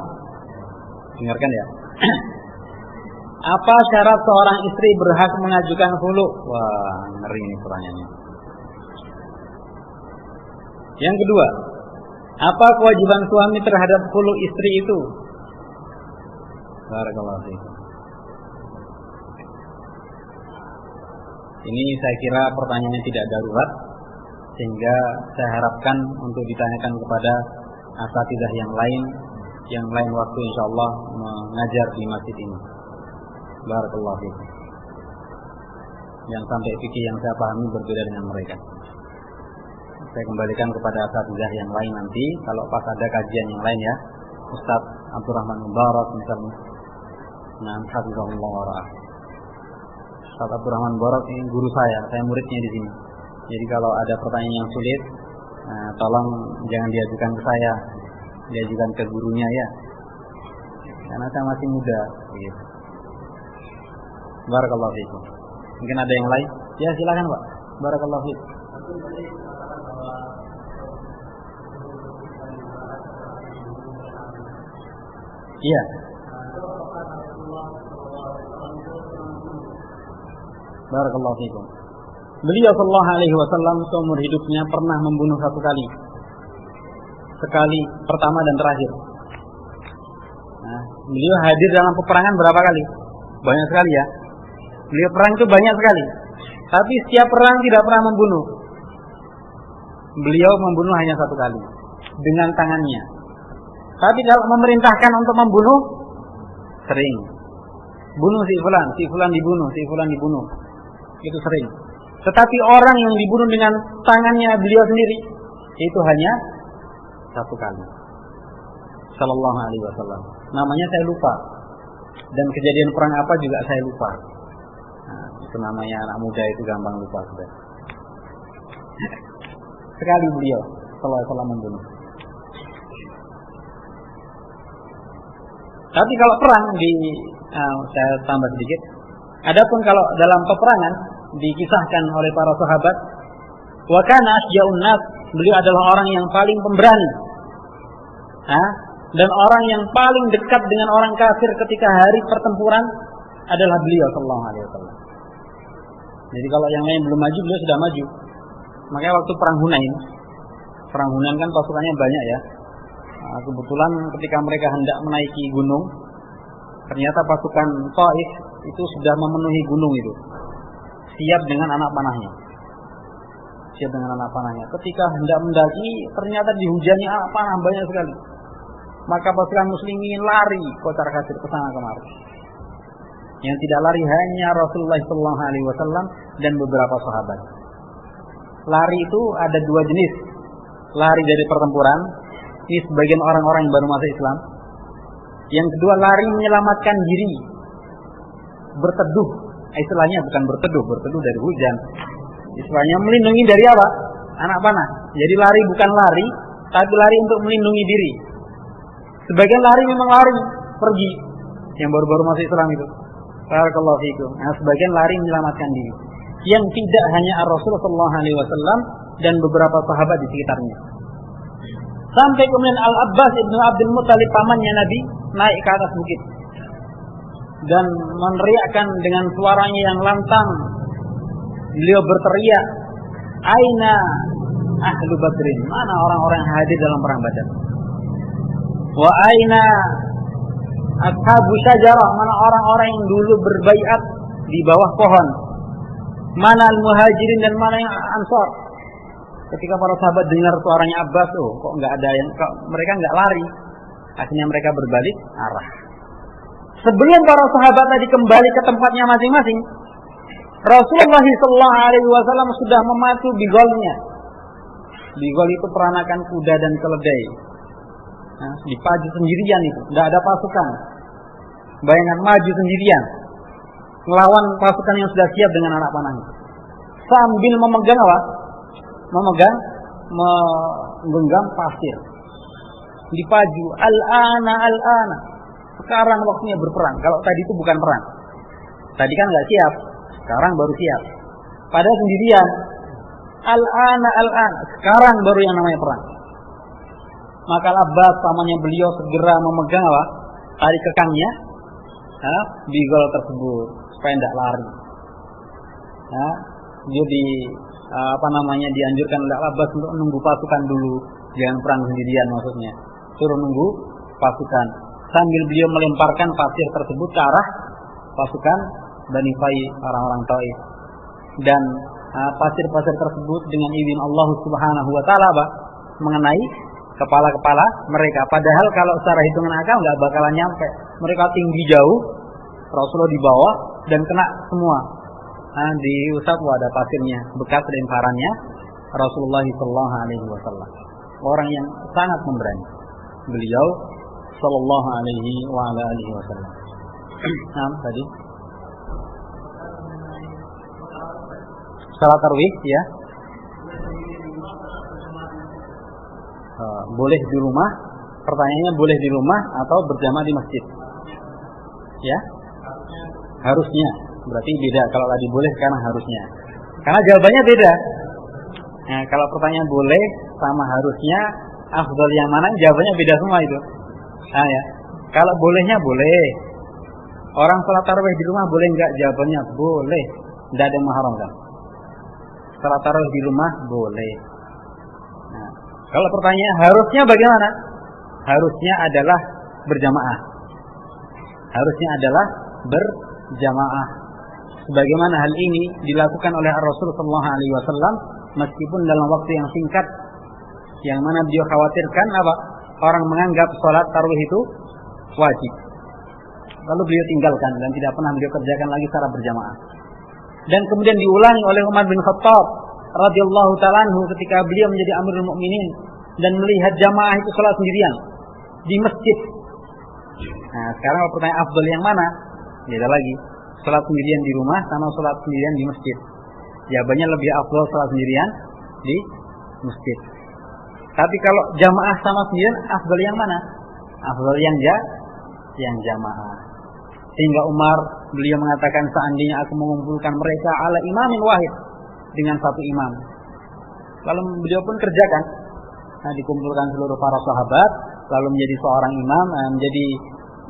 Dengarkan ya. Apa syarat seorang istri berhak mengajukan khulu? Wah, ngeri ini pertanyaannya. Yang kedua, apa kewajiban suami terhadap khulu istri itu? Barakallahu fiikum. Ini saya kira pertanyaannya tidak darurat, sehingga saya harapkan untuk ditanyakan kepada asatidzah yang lain waktu insyaallah mengajar di masjid ini. Barakallahu fiikum. Yang sampai fikih yang saya pahami berbeda dengan mereka. Saya kembalikan kepada asatidzah yang lain nanti kalau pas ada kajian yang lain ya. Ustaz Abdurrahman Mubarak misalnya. Nah, hafizahullah wa ra'ah. Ustaz Abdurrahman Mubarak ini guru saya muridnya di sini. Jadi kalau ada pertanyaan yang sulit, tolong jangan diajukan ke saya, diajukan ke gurunya ya. Karena saya masih muda. Gitu. Barakallahu fiikum. Mungkin ada yang lain? Ya, silakan Pak. Barakallahu fiik. Iya. Barakallahu fiikum. Beliau sallallahu alaihi wasallam seumur hidupnya pernah membunuh satu kali. Sekali pertama dan terakhir. Nah, beliau hadir dalam peperangan berapa kali? Banyak sekali ya. Beliau perang itu banyak sekali. Tapi setiap perang tidak pernah membunuh. Beliau membunuh hanya satu kali dengan tangannya. Tapi kalau memerintahkan untuk membunuh sering. Bunuh si fulan dibunuh, si fulan dibunuh. Itu sering. Tetapi orang yang dibunuh dengan tangannya beliau sendiri itu hanya satu kali. Sallallahu alaihi wasallam. Namanya saya lupa. Dan kejadian perang apa juga saya lupa. Nah, itu namanya anak muda itu gampang lupa sudah. Sekali beliau sallallahu alaihi wasallam membunuh. Tapi kalau perang saya tambah sedikit. Adapun kalau dalam peperangan dikisahkan oleh para sahabat, wa kana asja'un nas, beliau adalah orang yang paling pemberani. Dan orang yang paling dekat dengan orang kafir ketika hari pertempuran adalah beliau sallallahu alaihi wasallam. Jadi kalau yang lain belum maju, beliau sudah maju. Makanya waktu perang Hunain kan pasukannya banyak ya. Kebetulan ketika mereka hendak menaiki gunung, ternyata pasukan Taif itu sudah memenuhi gunung itu, siap dengan anak panahnya. Ketika hendak mendaki, ternyata dihujani anak panah banyak sekali. Maka pasukan muslimin lari kocar-kacir ke sana kemari. Yang tidak lari hanya Rasulullah SAW dan beberapa sahabat. Lari itu ada dua jenis. Lari dari pertempuran, ini sebagian orang-orang yang baru masuk Islam. Yang kedua, lari menyelamatkan diri, berteduh. Istilahnya bukan berteduh dari hujan. Istilahnya melindungi dari apa? Anak panah. Jadi lari bukan lari, tapi lari untuk melindungi diri. Sebagian lari memang lari pergi, yang baru-baru masuk Islam itu. Barakallahu fiikum. Nah, sebagian lari menyelamatkan diri. Yang tidak hanya Rasulullah SAW dan beberapa sahabat di sekitarnya. Sampai kemudian Al-Abbas ibnu Abdul Muttalib, pamannya Nabi, naik ke atas bukit dan meneriakkan dengan suaranya yang lantang. Beliau berteriak, "Aina ahlu Badrin?" Mana orang-orang yang hadir dalam perang Badar? "Wa aina ashabu syajarah?" Mana orang-orang yang dulu berbaiat di bawah pohon? Mana al-muhajirin dan mana yang ansar? Ketika para sahabat dengar suaranya Abbas, kok nggak ada yang, mereka nggak lari. Akhirnya mereka berbalik arah. Sebelum para sahabat tadi kembali ke tempatnya masing-masing, Rasulullah SAW sudah memacu bigolnya. Bigol itu peranakan kuda dan keledai. Nah, dipacu sendirian itu, tidak ada pasukan. Bayangkan maju sendirian, melawan pasukan yang sudah siap dengan anak panahnya. Sambil memegang apa? Menggenggam pasir. Dipaju, al-ana. Sekarang waktunya berperang. Kalau tadi itu bukan perang. Tadi kan nggak siap, sekarang baru siap. Padahal sendirian. Al-ana. Sekarang baru yang namanya perang. Maka Abbas pamannya beliau segera memegang apa? Tali kekangnya, bigol tersebut supaya tidak lari. Dia dianjurkan oleh Abbas untuk menunggu pasukan dulu, jangan perang sendirian maksudnya. Suruh nunggu pasukan. Sambil beliau melemparkan pasir tersebut ke arah pasukan Bani Fai, orang-orang Taif. Dan pasir-pasir tersebut dengan izin Allah Subhanahu wa taala mengenai kepala-kepala mereka. Padahal kalau secara hitungan akal nggak bakalan nyampe. Mereka tinggi jauh, Rasulullah di bawah dan kena semua. Diusap ada pasirnya, bekas lemparannya Rasulullah SAW. Orang yang sangat memberani. Beliau sallallahu alaihi wa ala alihi wasallam. Tadi salat tarawih ya. Boleh di rumah. Pertanyaannya boleh di rumah atau berjamaah di masjid? Ya? Harusnya. Berarti beda. Kalau tadi boleh, sekarang harusnya. Karena jawabannya beda. Nah, kalau pertanyaan boleh sama harusnya, afdal yang mana, jawabannya beda semua itu. Nah ya, kalau bolehnya boleh. Orang sholat tarawih di rumah boleh enggak? Jawabannya boleh. Tidak ada yang mengharamkan. Sholat tarawih di rumah boleh. Nah, kalau pertanyaan harusnya bagaimana? Harusnya adalah berjamaah. Harusnya adalah berjamaah. Sebagaimana hal ini dilakukan oleh Rasul sallallahu alaihi wasallam meskipun dalam waktu yang singkat, yang mana beliau khawatirkan apa? Orang menganggap sholat tarawih itu wajib. Lalu beliau tinggalkan dan tidak pernah beliau kerjakan lagi secara berjamaah. Dan kemudian diulangi oleh Umar bin Khattab radhiyallahu ta'ala anhu ketika beliau menjadi Amirul Mukminin dan melihat jamaah itu sholat sendirian di masjid. Nah, sekarang pertanyaan afdal yang mana? Beda lagi. Sholat sendirian di rumah sama sholat sendirian di masjid. Jawabannya lebih afdal sholat sendirian di masjid. Tapi kalau jamaah sama sendirian, afdal yang mana? Afdal yang jamaah. Sehingga Umar beliau mengatakan seandainya aku mengumpulkan mereka ala imamin wahid, dengan satu imam. Lalu beliau pun kerjakan. Nah, dikumpulkan seluruh para sahabat, lalu menjadi seorang imam,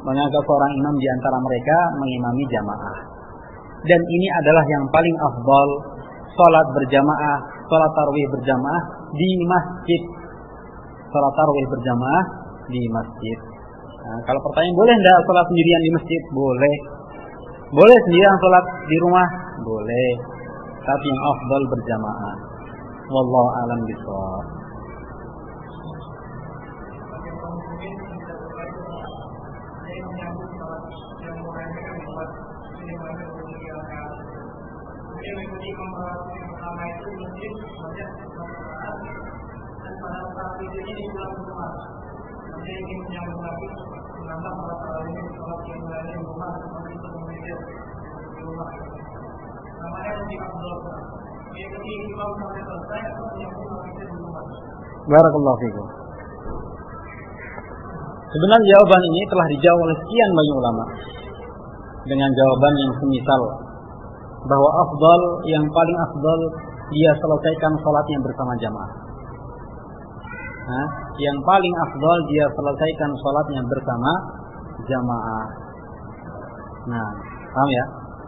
mengangkat seorang imam di antara mereka mengimami jamaah. Dan ini adalah yang paling afdal, salat berjamaah, salat tarawih berjamaah di masjid. Salat tarawih berjamaah di masjid. Nah, kalau pertanyaan boleh enggak salat sendirian di masjid? Boleh. Boleh sendirian salat di rumah? Boleh. Tapi yang afdal berjamaah. Wallahu a'lam bishawab. Barakallahu fikum. Sebenarnya jawaban ini telah dijawab oleh sekian banyak ulama dengan jawaban yang semisal bahwa afdal, yang paling afdal dia selesaikan salatnya bersama jamaah. Nah, yang paling afdal dia selesaikan salatnya bersama jamaah. Nah, paham ya?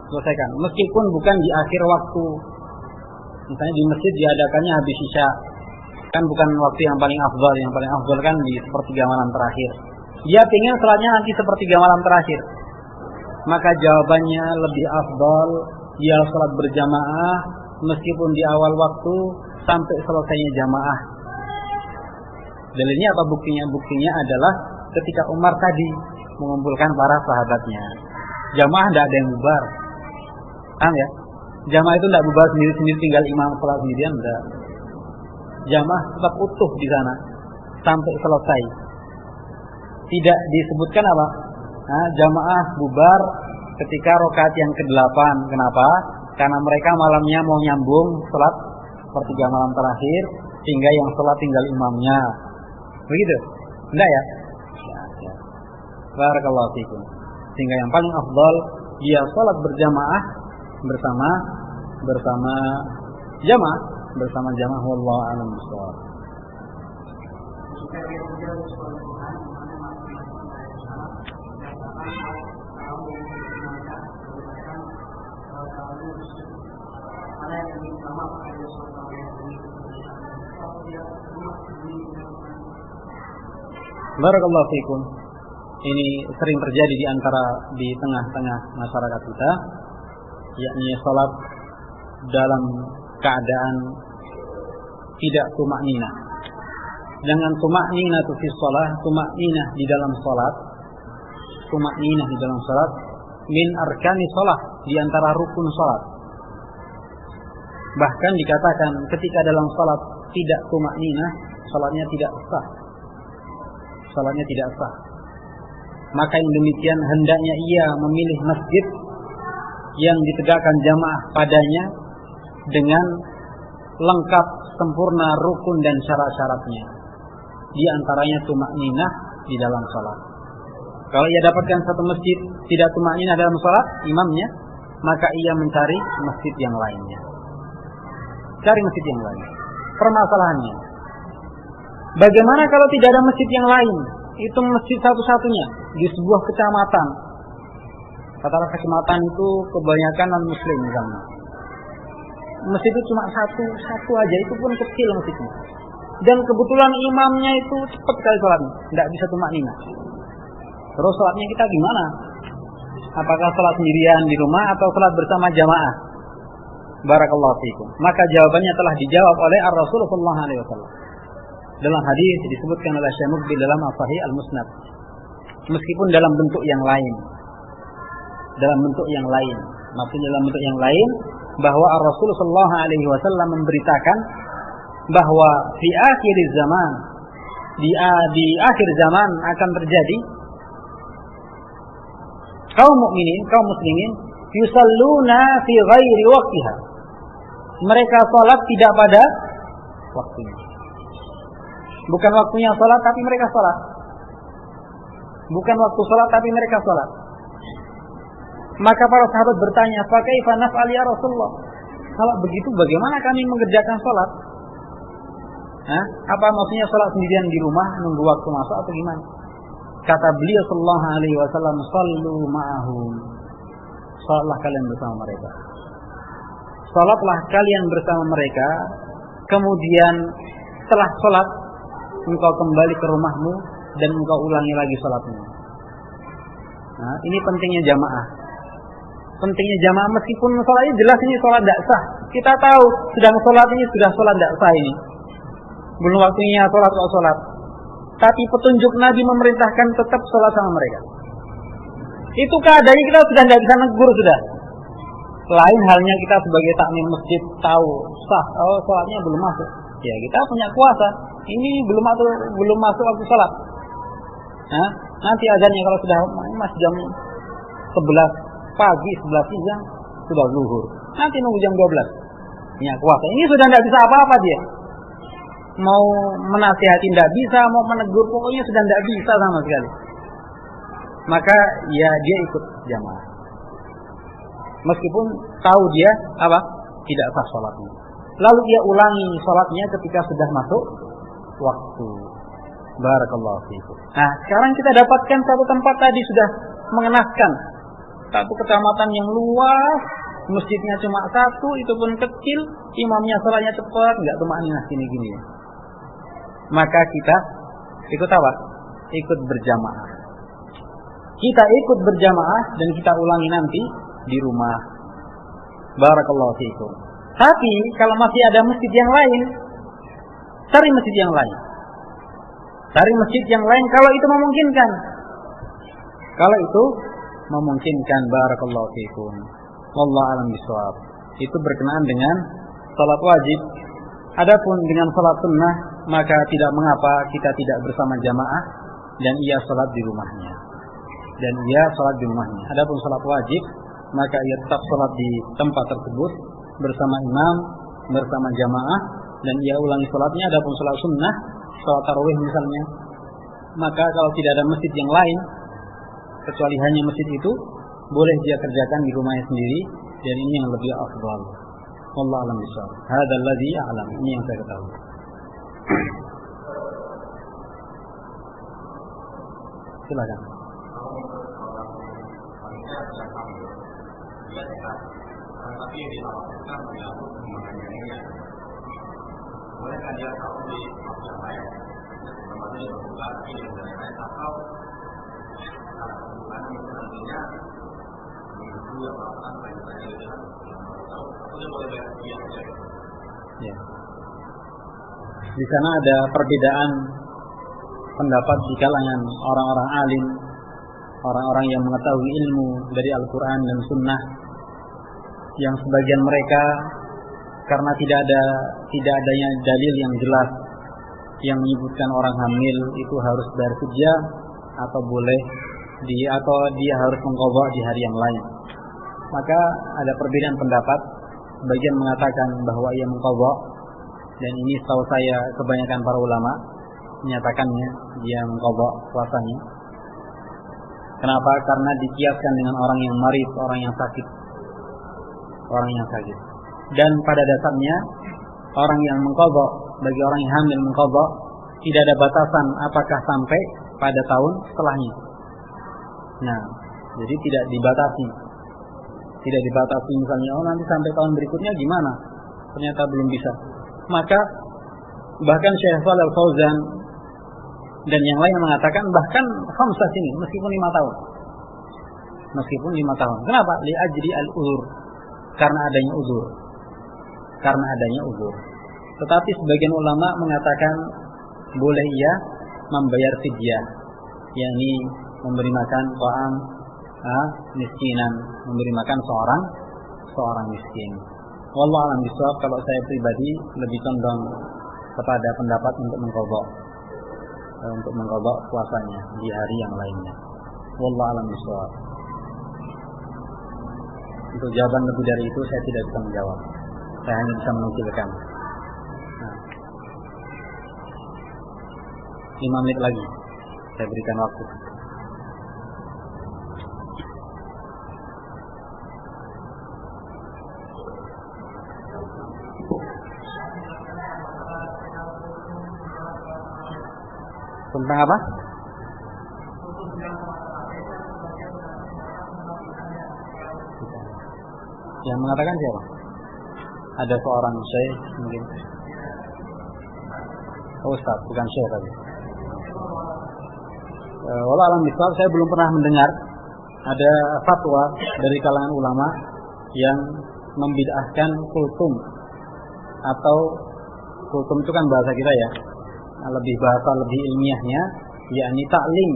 Selesaikan. Meskipun bukan di akhir waktu. Misalnya di masjid diadakannya habis isya, kan bukan waktu yang paling afdal. Yang paling afdal kan di sepertiga malam terakhir. Dia ingin salatnya nanti sepertiga malam terakhir. Maka jawabannya lebih afdal dia salat berjamaah meskipun di awal waktu sampai selesainya jamaah. Dalilnya apa buktinya? Buktinya adalah ketika Umar tadi mengumpulkan para sahabatnya. Jamaah tidak ada yang bubar. Paham ya? Jamaah itu tidak bubar sendiri-sendiri tinggal imam salat sendirian, enggak. Jamaah tetap utuh di sana sampai selesai. Tidak disebutkan apa? Nah, jamaah bubar ketika rakaat yang ke-8. Kenapa? Karena mereka malamnya mau nyambung salat sepertiga malam terakhir, sehingga yang salat tinggal imamnya. Begitu? Enggak ya? Barakallahu fikum. Sehingga yang paling afdal dia salat berjamaah bersama jamaah wallahu a'lam bishawab. Barakallahu fikum. Ini sering terjadi di tengah-tengah masyarakat kita, yakni salat dalam keadaan tidak tumakninah. Dengan tumakninah fi shalah, tumakninah di dalam salat, tumakninah di dalam salat min arkani shalah, di antara rukun salat. Bahkan dikatakan ketika dalam salat tidak tumakninah, salatnya tidak sah. Salatnya tidak sah. Maka yang demikian hendaknya ia memilih masjid yang ditegakkan jamaah padanya dengan lengkap sempurna rukun dan syarat-syaratnya. Di antaranya tumakninah di dalam salat. Kalau ia dapatkan satu masjid tidak tumakninah dalam salat imamnya, maka ia mencari masjid yang lainnya. cari masjid yang lain. Permasalahannya, bagaimana kalau tidak ada masjid yang lain? Itu masjid satu-satunya di sebuah kecamatan. Katakanlah kecamatan itu kebanyakan non-muslim misalnya. Masjid itu cuma satu aja, itu pun kecil masjidnya. Dan kebetulan imamnya itu cepat sekali sholatnya, tidak bisa tumakninah. Terus sholatnya kita gimana? Apakah sholat sendirian di rumah atau sholat bersama jamaah? Barakallahu fiikum. Maka jawabannya telah dijawab oleh Ar-Rasul sallallahu alaihi wasallam. Dalam hadis disebutkan oleh Syekh Muqbil dalam Sahih Al-Musnad. Meskipun dalam bentuk yang lain. Maksudnya dalam bentuk yang lain bahwa Ar-Rasul sallallahu alaihi wasallam memberitakan bahwa di akhir zaman, di akhir zaman akan terjadi kaum mukminin, kaum muslimin yusalluna fi ghairi waqtiha. Mereka salat tidak pada waktunya. Bukan waktunya salat tapi mereka salat. Bukan waktu salat tapi mereka salat. Maka para sahabat bertanya, "Fa kaifa naf'al ya Rasulullah?" Kalau begitu bagaimana kami mengerjakan salat? Apa maksudnya salat sendirian di rumah nunggu waktu masuk atau gimana? Kata beliau sallallahu alaihi wasallam, "Shallu ma'ahum." Salatlah kalian bersama mereka. Salatlah kalian bersama mereka. Kemudian setelah salat engkau kembali ke rumahmu dan engkau ulangi lagi salatmu. Nah, ini pentingnya jamaah. Pentingnya jamaah meskipun salatnya jelas ini salat tidak sah. Kita tahu sedang salat ini sudah salat tidak sah ini. Belum waktunya salat kok salat. Tapi petunjuk Nabi memerintahkan tetap salat sama mereka. Itu keadaannya kita sudah tidak bisa negur sudah. Lain halnya kita sebagai takmir masjid tahu sah, salatnya belum masuk. Ya kita punya kuasa. Ini belum masuk waktu salat. Nanti azannya kalau sudah masih jam 11 pagi, 11 siang sudah zuhur. Nanti nunggu jam 12. Punya kuasa. Ini sudah tidak bisa apa-apa dia. Mau menasihati tidak bisa, mau menegur pokoknya sudah tidak bisa sama sekali. Maka ya dia ikut jamaah. Meskipun tahu dia tidak sah salatnya. Lalu dia ulangi salatnya ketika sudah masuk waktu. Barakallahu fiikum. Nah, sekarang kita dapatkan satu tempat tadi sudah mengenaskan. Satu kecamatan yang luas, masjidnya cuma satu, itu pun kecil, imamnya salatnya cepat, enggak tumakninah gini-gini. Maka kita ikut apa? Ikut berjamaah. Kita ikut berjamaah dan kita ulangi nanti di rumah. Barakallahu fiikum. Tapi kalau masih ada masjid yang lain, cari masjid yang lain. Cari masjid yang lain kalau itu memungkinkan. Kalau itu memungkinkan, barakallahu fiikum. Wallahu a'lam bishawab. Itu berkenaan dengan salat wajib. Adapun dengan salat sunnah, maka tidak mengapa kita tidak bersama jamaah dan ia salat di rumahnya. Adapun salat wajib, maka ia tetap salat di tempat tersebut bersama imam, bersama jamaah dan ia ulangi salatnya. Adapun salat sunnah, salat tarawih misalnya, maka kalau tidak ada masjid yang lain kecuali hanya masjid itu, boleh dia kerjakan di rumahnya sendiri dan ini yang lebih afdal. Wallahu a'lam bishawab. Hadzal ladzi a'lam. Ini yang saya ketahui. Silakan. Tapi dilakukan menyangkut mengenainya. Bolehkah dia tahu di waktu yang lain? Namanya berbuka tapi yang lain atau bukan itu nantinya minggu atau apa yang tadi dengan atau dia boleh lihat dia saja. Ya. Di sana ada perbedaan pendapat di kalangan orang-orang alim, orang-orang yang mengetahui ilmu dari Al-Quran dan Sunnah, yang sebagian mereka karena tidak adanya dalil yang jelas yang menyebutkan orang hamil itu harus bayar fidyah atau boleh atau dia harus mengqadha di hari yang lain. Maka ada perbedaan pendapat. Sebagian mengatakan bahwa ia mengqadha dan ini setahu saya kebanyakan para ulama menyatakannya dia mengqadha puasanya. Kenapa? Karena dikiaskan dengan orang yang marid, orang yang sakit. Dan pada dasarnya orang yang mengqadha, bagi orang yang hamil mengqadha, tidak ada batasan apakah sampai pada tahun setelahnya. Nah, jadi tidak dibatasi. Tidak dibatasi misalnya, oh nanti sampai tahun berikutnya gimana? Ternyata belum bisa. Maka bahkan Syekh Shalih Al-Fauzan dan yang lain mengatakan bahkan 5 sini meskipun 5 tahun. Meskipun 5 tahun. Kenapa? Li ajri al-uzur. Karena adanya uzur. Karena adanya uzur. Tetapi sebagian ulama mengatakan boleh ia membayar fidyah, yakni memberi makan ta'am miskinan, memberi makan seorang miskin. Wallahu a'lam bishawab. Kalau saya pribadi lebih condong kepada pendapat untuk mengqadha puasanya di hari yang lainnya. Wallahu a'lam bishawab. Untuk jawaban lebih dari itu saya tidak bisa menjawab. Saya hanya bisa menukilkan. 5 menit lagi saya berikan waktu. Tentang apa? Yang mengatakan siapa? Ada seorang syekh mungkin. Oh, Ustaz, bukan syekh tadi. Wallahu a'lam bishawab, saya belum pernah mendengar ada fatwa dari kalangan ulama yang membid'ahkan kultum, atau kultum itu kan bahasa kita ya, bahasa lebih ilmiahnya yakni ta'lim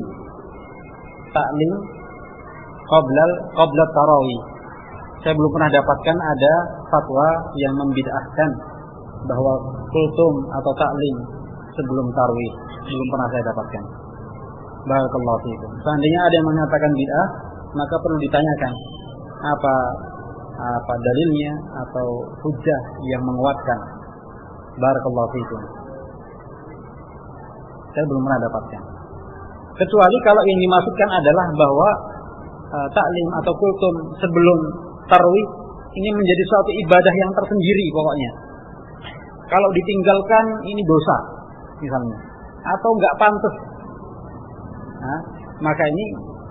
qabla tarawih. Saya belum pernah dapatkan ada fatwa yang membid'ahkan bahwa kultum atau ta'lim sebelum tarawih, belum pernah saya dapatkan. Barakallahu fiikum. Seandainya ada yang mengatakan bid'ah, maka perlu ditanyakan apa dalilnya atau hujjah yang menguatkan. Barakallahu fiikum. Saya belum pernah dapatkan. Kecuali kalau yang dimaksudkan adalah bahwa taklim atau kultum sebelum tarawih ini menjadi suatu ibadah yang tersendiri pokoknya. Kalau ditinggalkan ini dosa misalnya, atau enggak pantas. Maka ini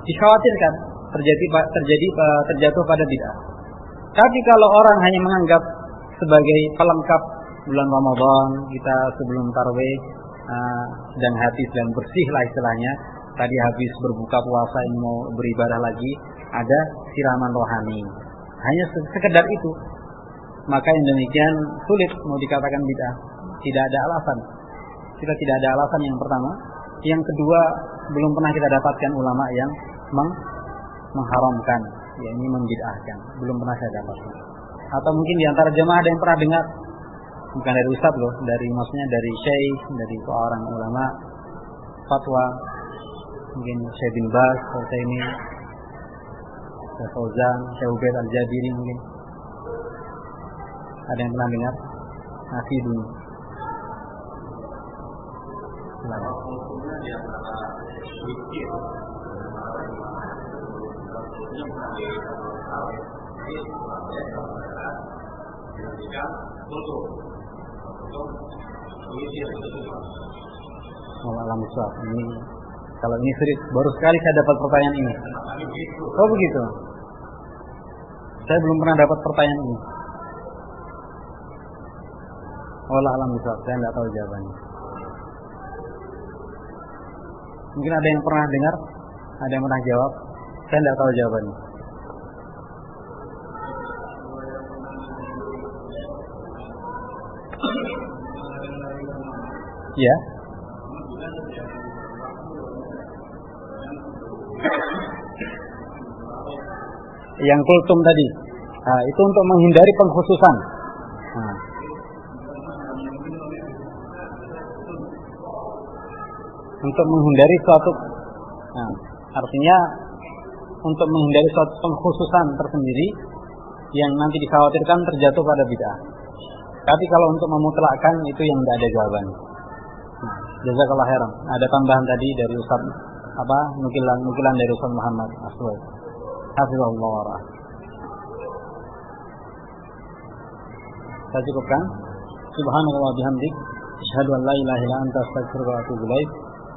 dikhawatirkan terjatuh pada bid'ah. Tapi kalau orang hanya menganggap sebagai pelengkap bulan Ramadan kita sebelum tarawih, dan hati sedang bersih lah istilahnya, tadi habis berbuka puasa ini mau beribadah lagi, ada siraman rohani, hanya sekedar itu, maka yang demikian sulit mau dikatakan bid'ah. Tidak ada alasan. Kita tidak ada alasan yang pertama. Yang kedua, belum pernah kita dapatkan ulama yang mengharamkan, yakni membid'ahkan. Belum pernah saya dapatkan. Atau mungkin di antara jemaah ada yang pernah dengar, bukan dari ustaz loh, maksudnya dari syekh, dari seorang ulama fatwa, mungkin Syekh bin Baz, ini Syekh Fauzan, Syekh Ubaid Al-Jabiri mungkin. Ada yang pernah dengar? Nasidun. Ini kalau ini sulit, baru sekali saya dapat pertanyaan ini. Oh begitu. Saya belum pernah dapat pertanyaan ini. Wallahu a'lam bishawab, saya tidak tahu jawabannya. Mungkin ada yang pernah dengar, ada yang pernah jawab, saya tidak tahu jawabannya. Ya. Yang kultum tadi, itu untuk menghindari pengkhususan. Untuk menghindari suatu, artinya untuk menghindari suatu pengkhususan tersendiri yang nanti dikhawatirkan terjatuh pada bid'ah. Tapi kalau untuk memutlakkan itu yang tidak ada jawaban. Jazakallah khairan. Ada tambahan tadi dari Ustaz nukilan dari Ustaz Muhammad Aswad. Hafizahullah wa ra'ah. Saya cukupkan. Subhanallah bihamdik, asyhadu an la ilaha illa anta, astaghfiruka wa atubu ilaik.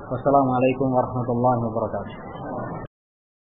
Wassalamualaikum warahmatullahi wabarakatuh.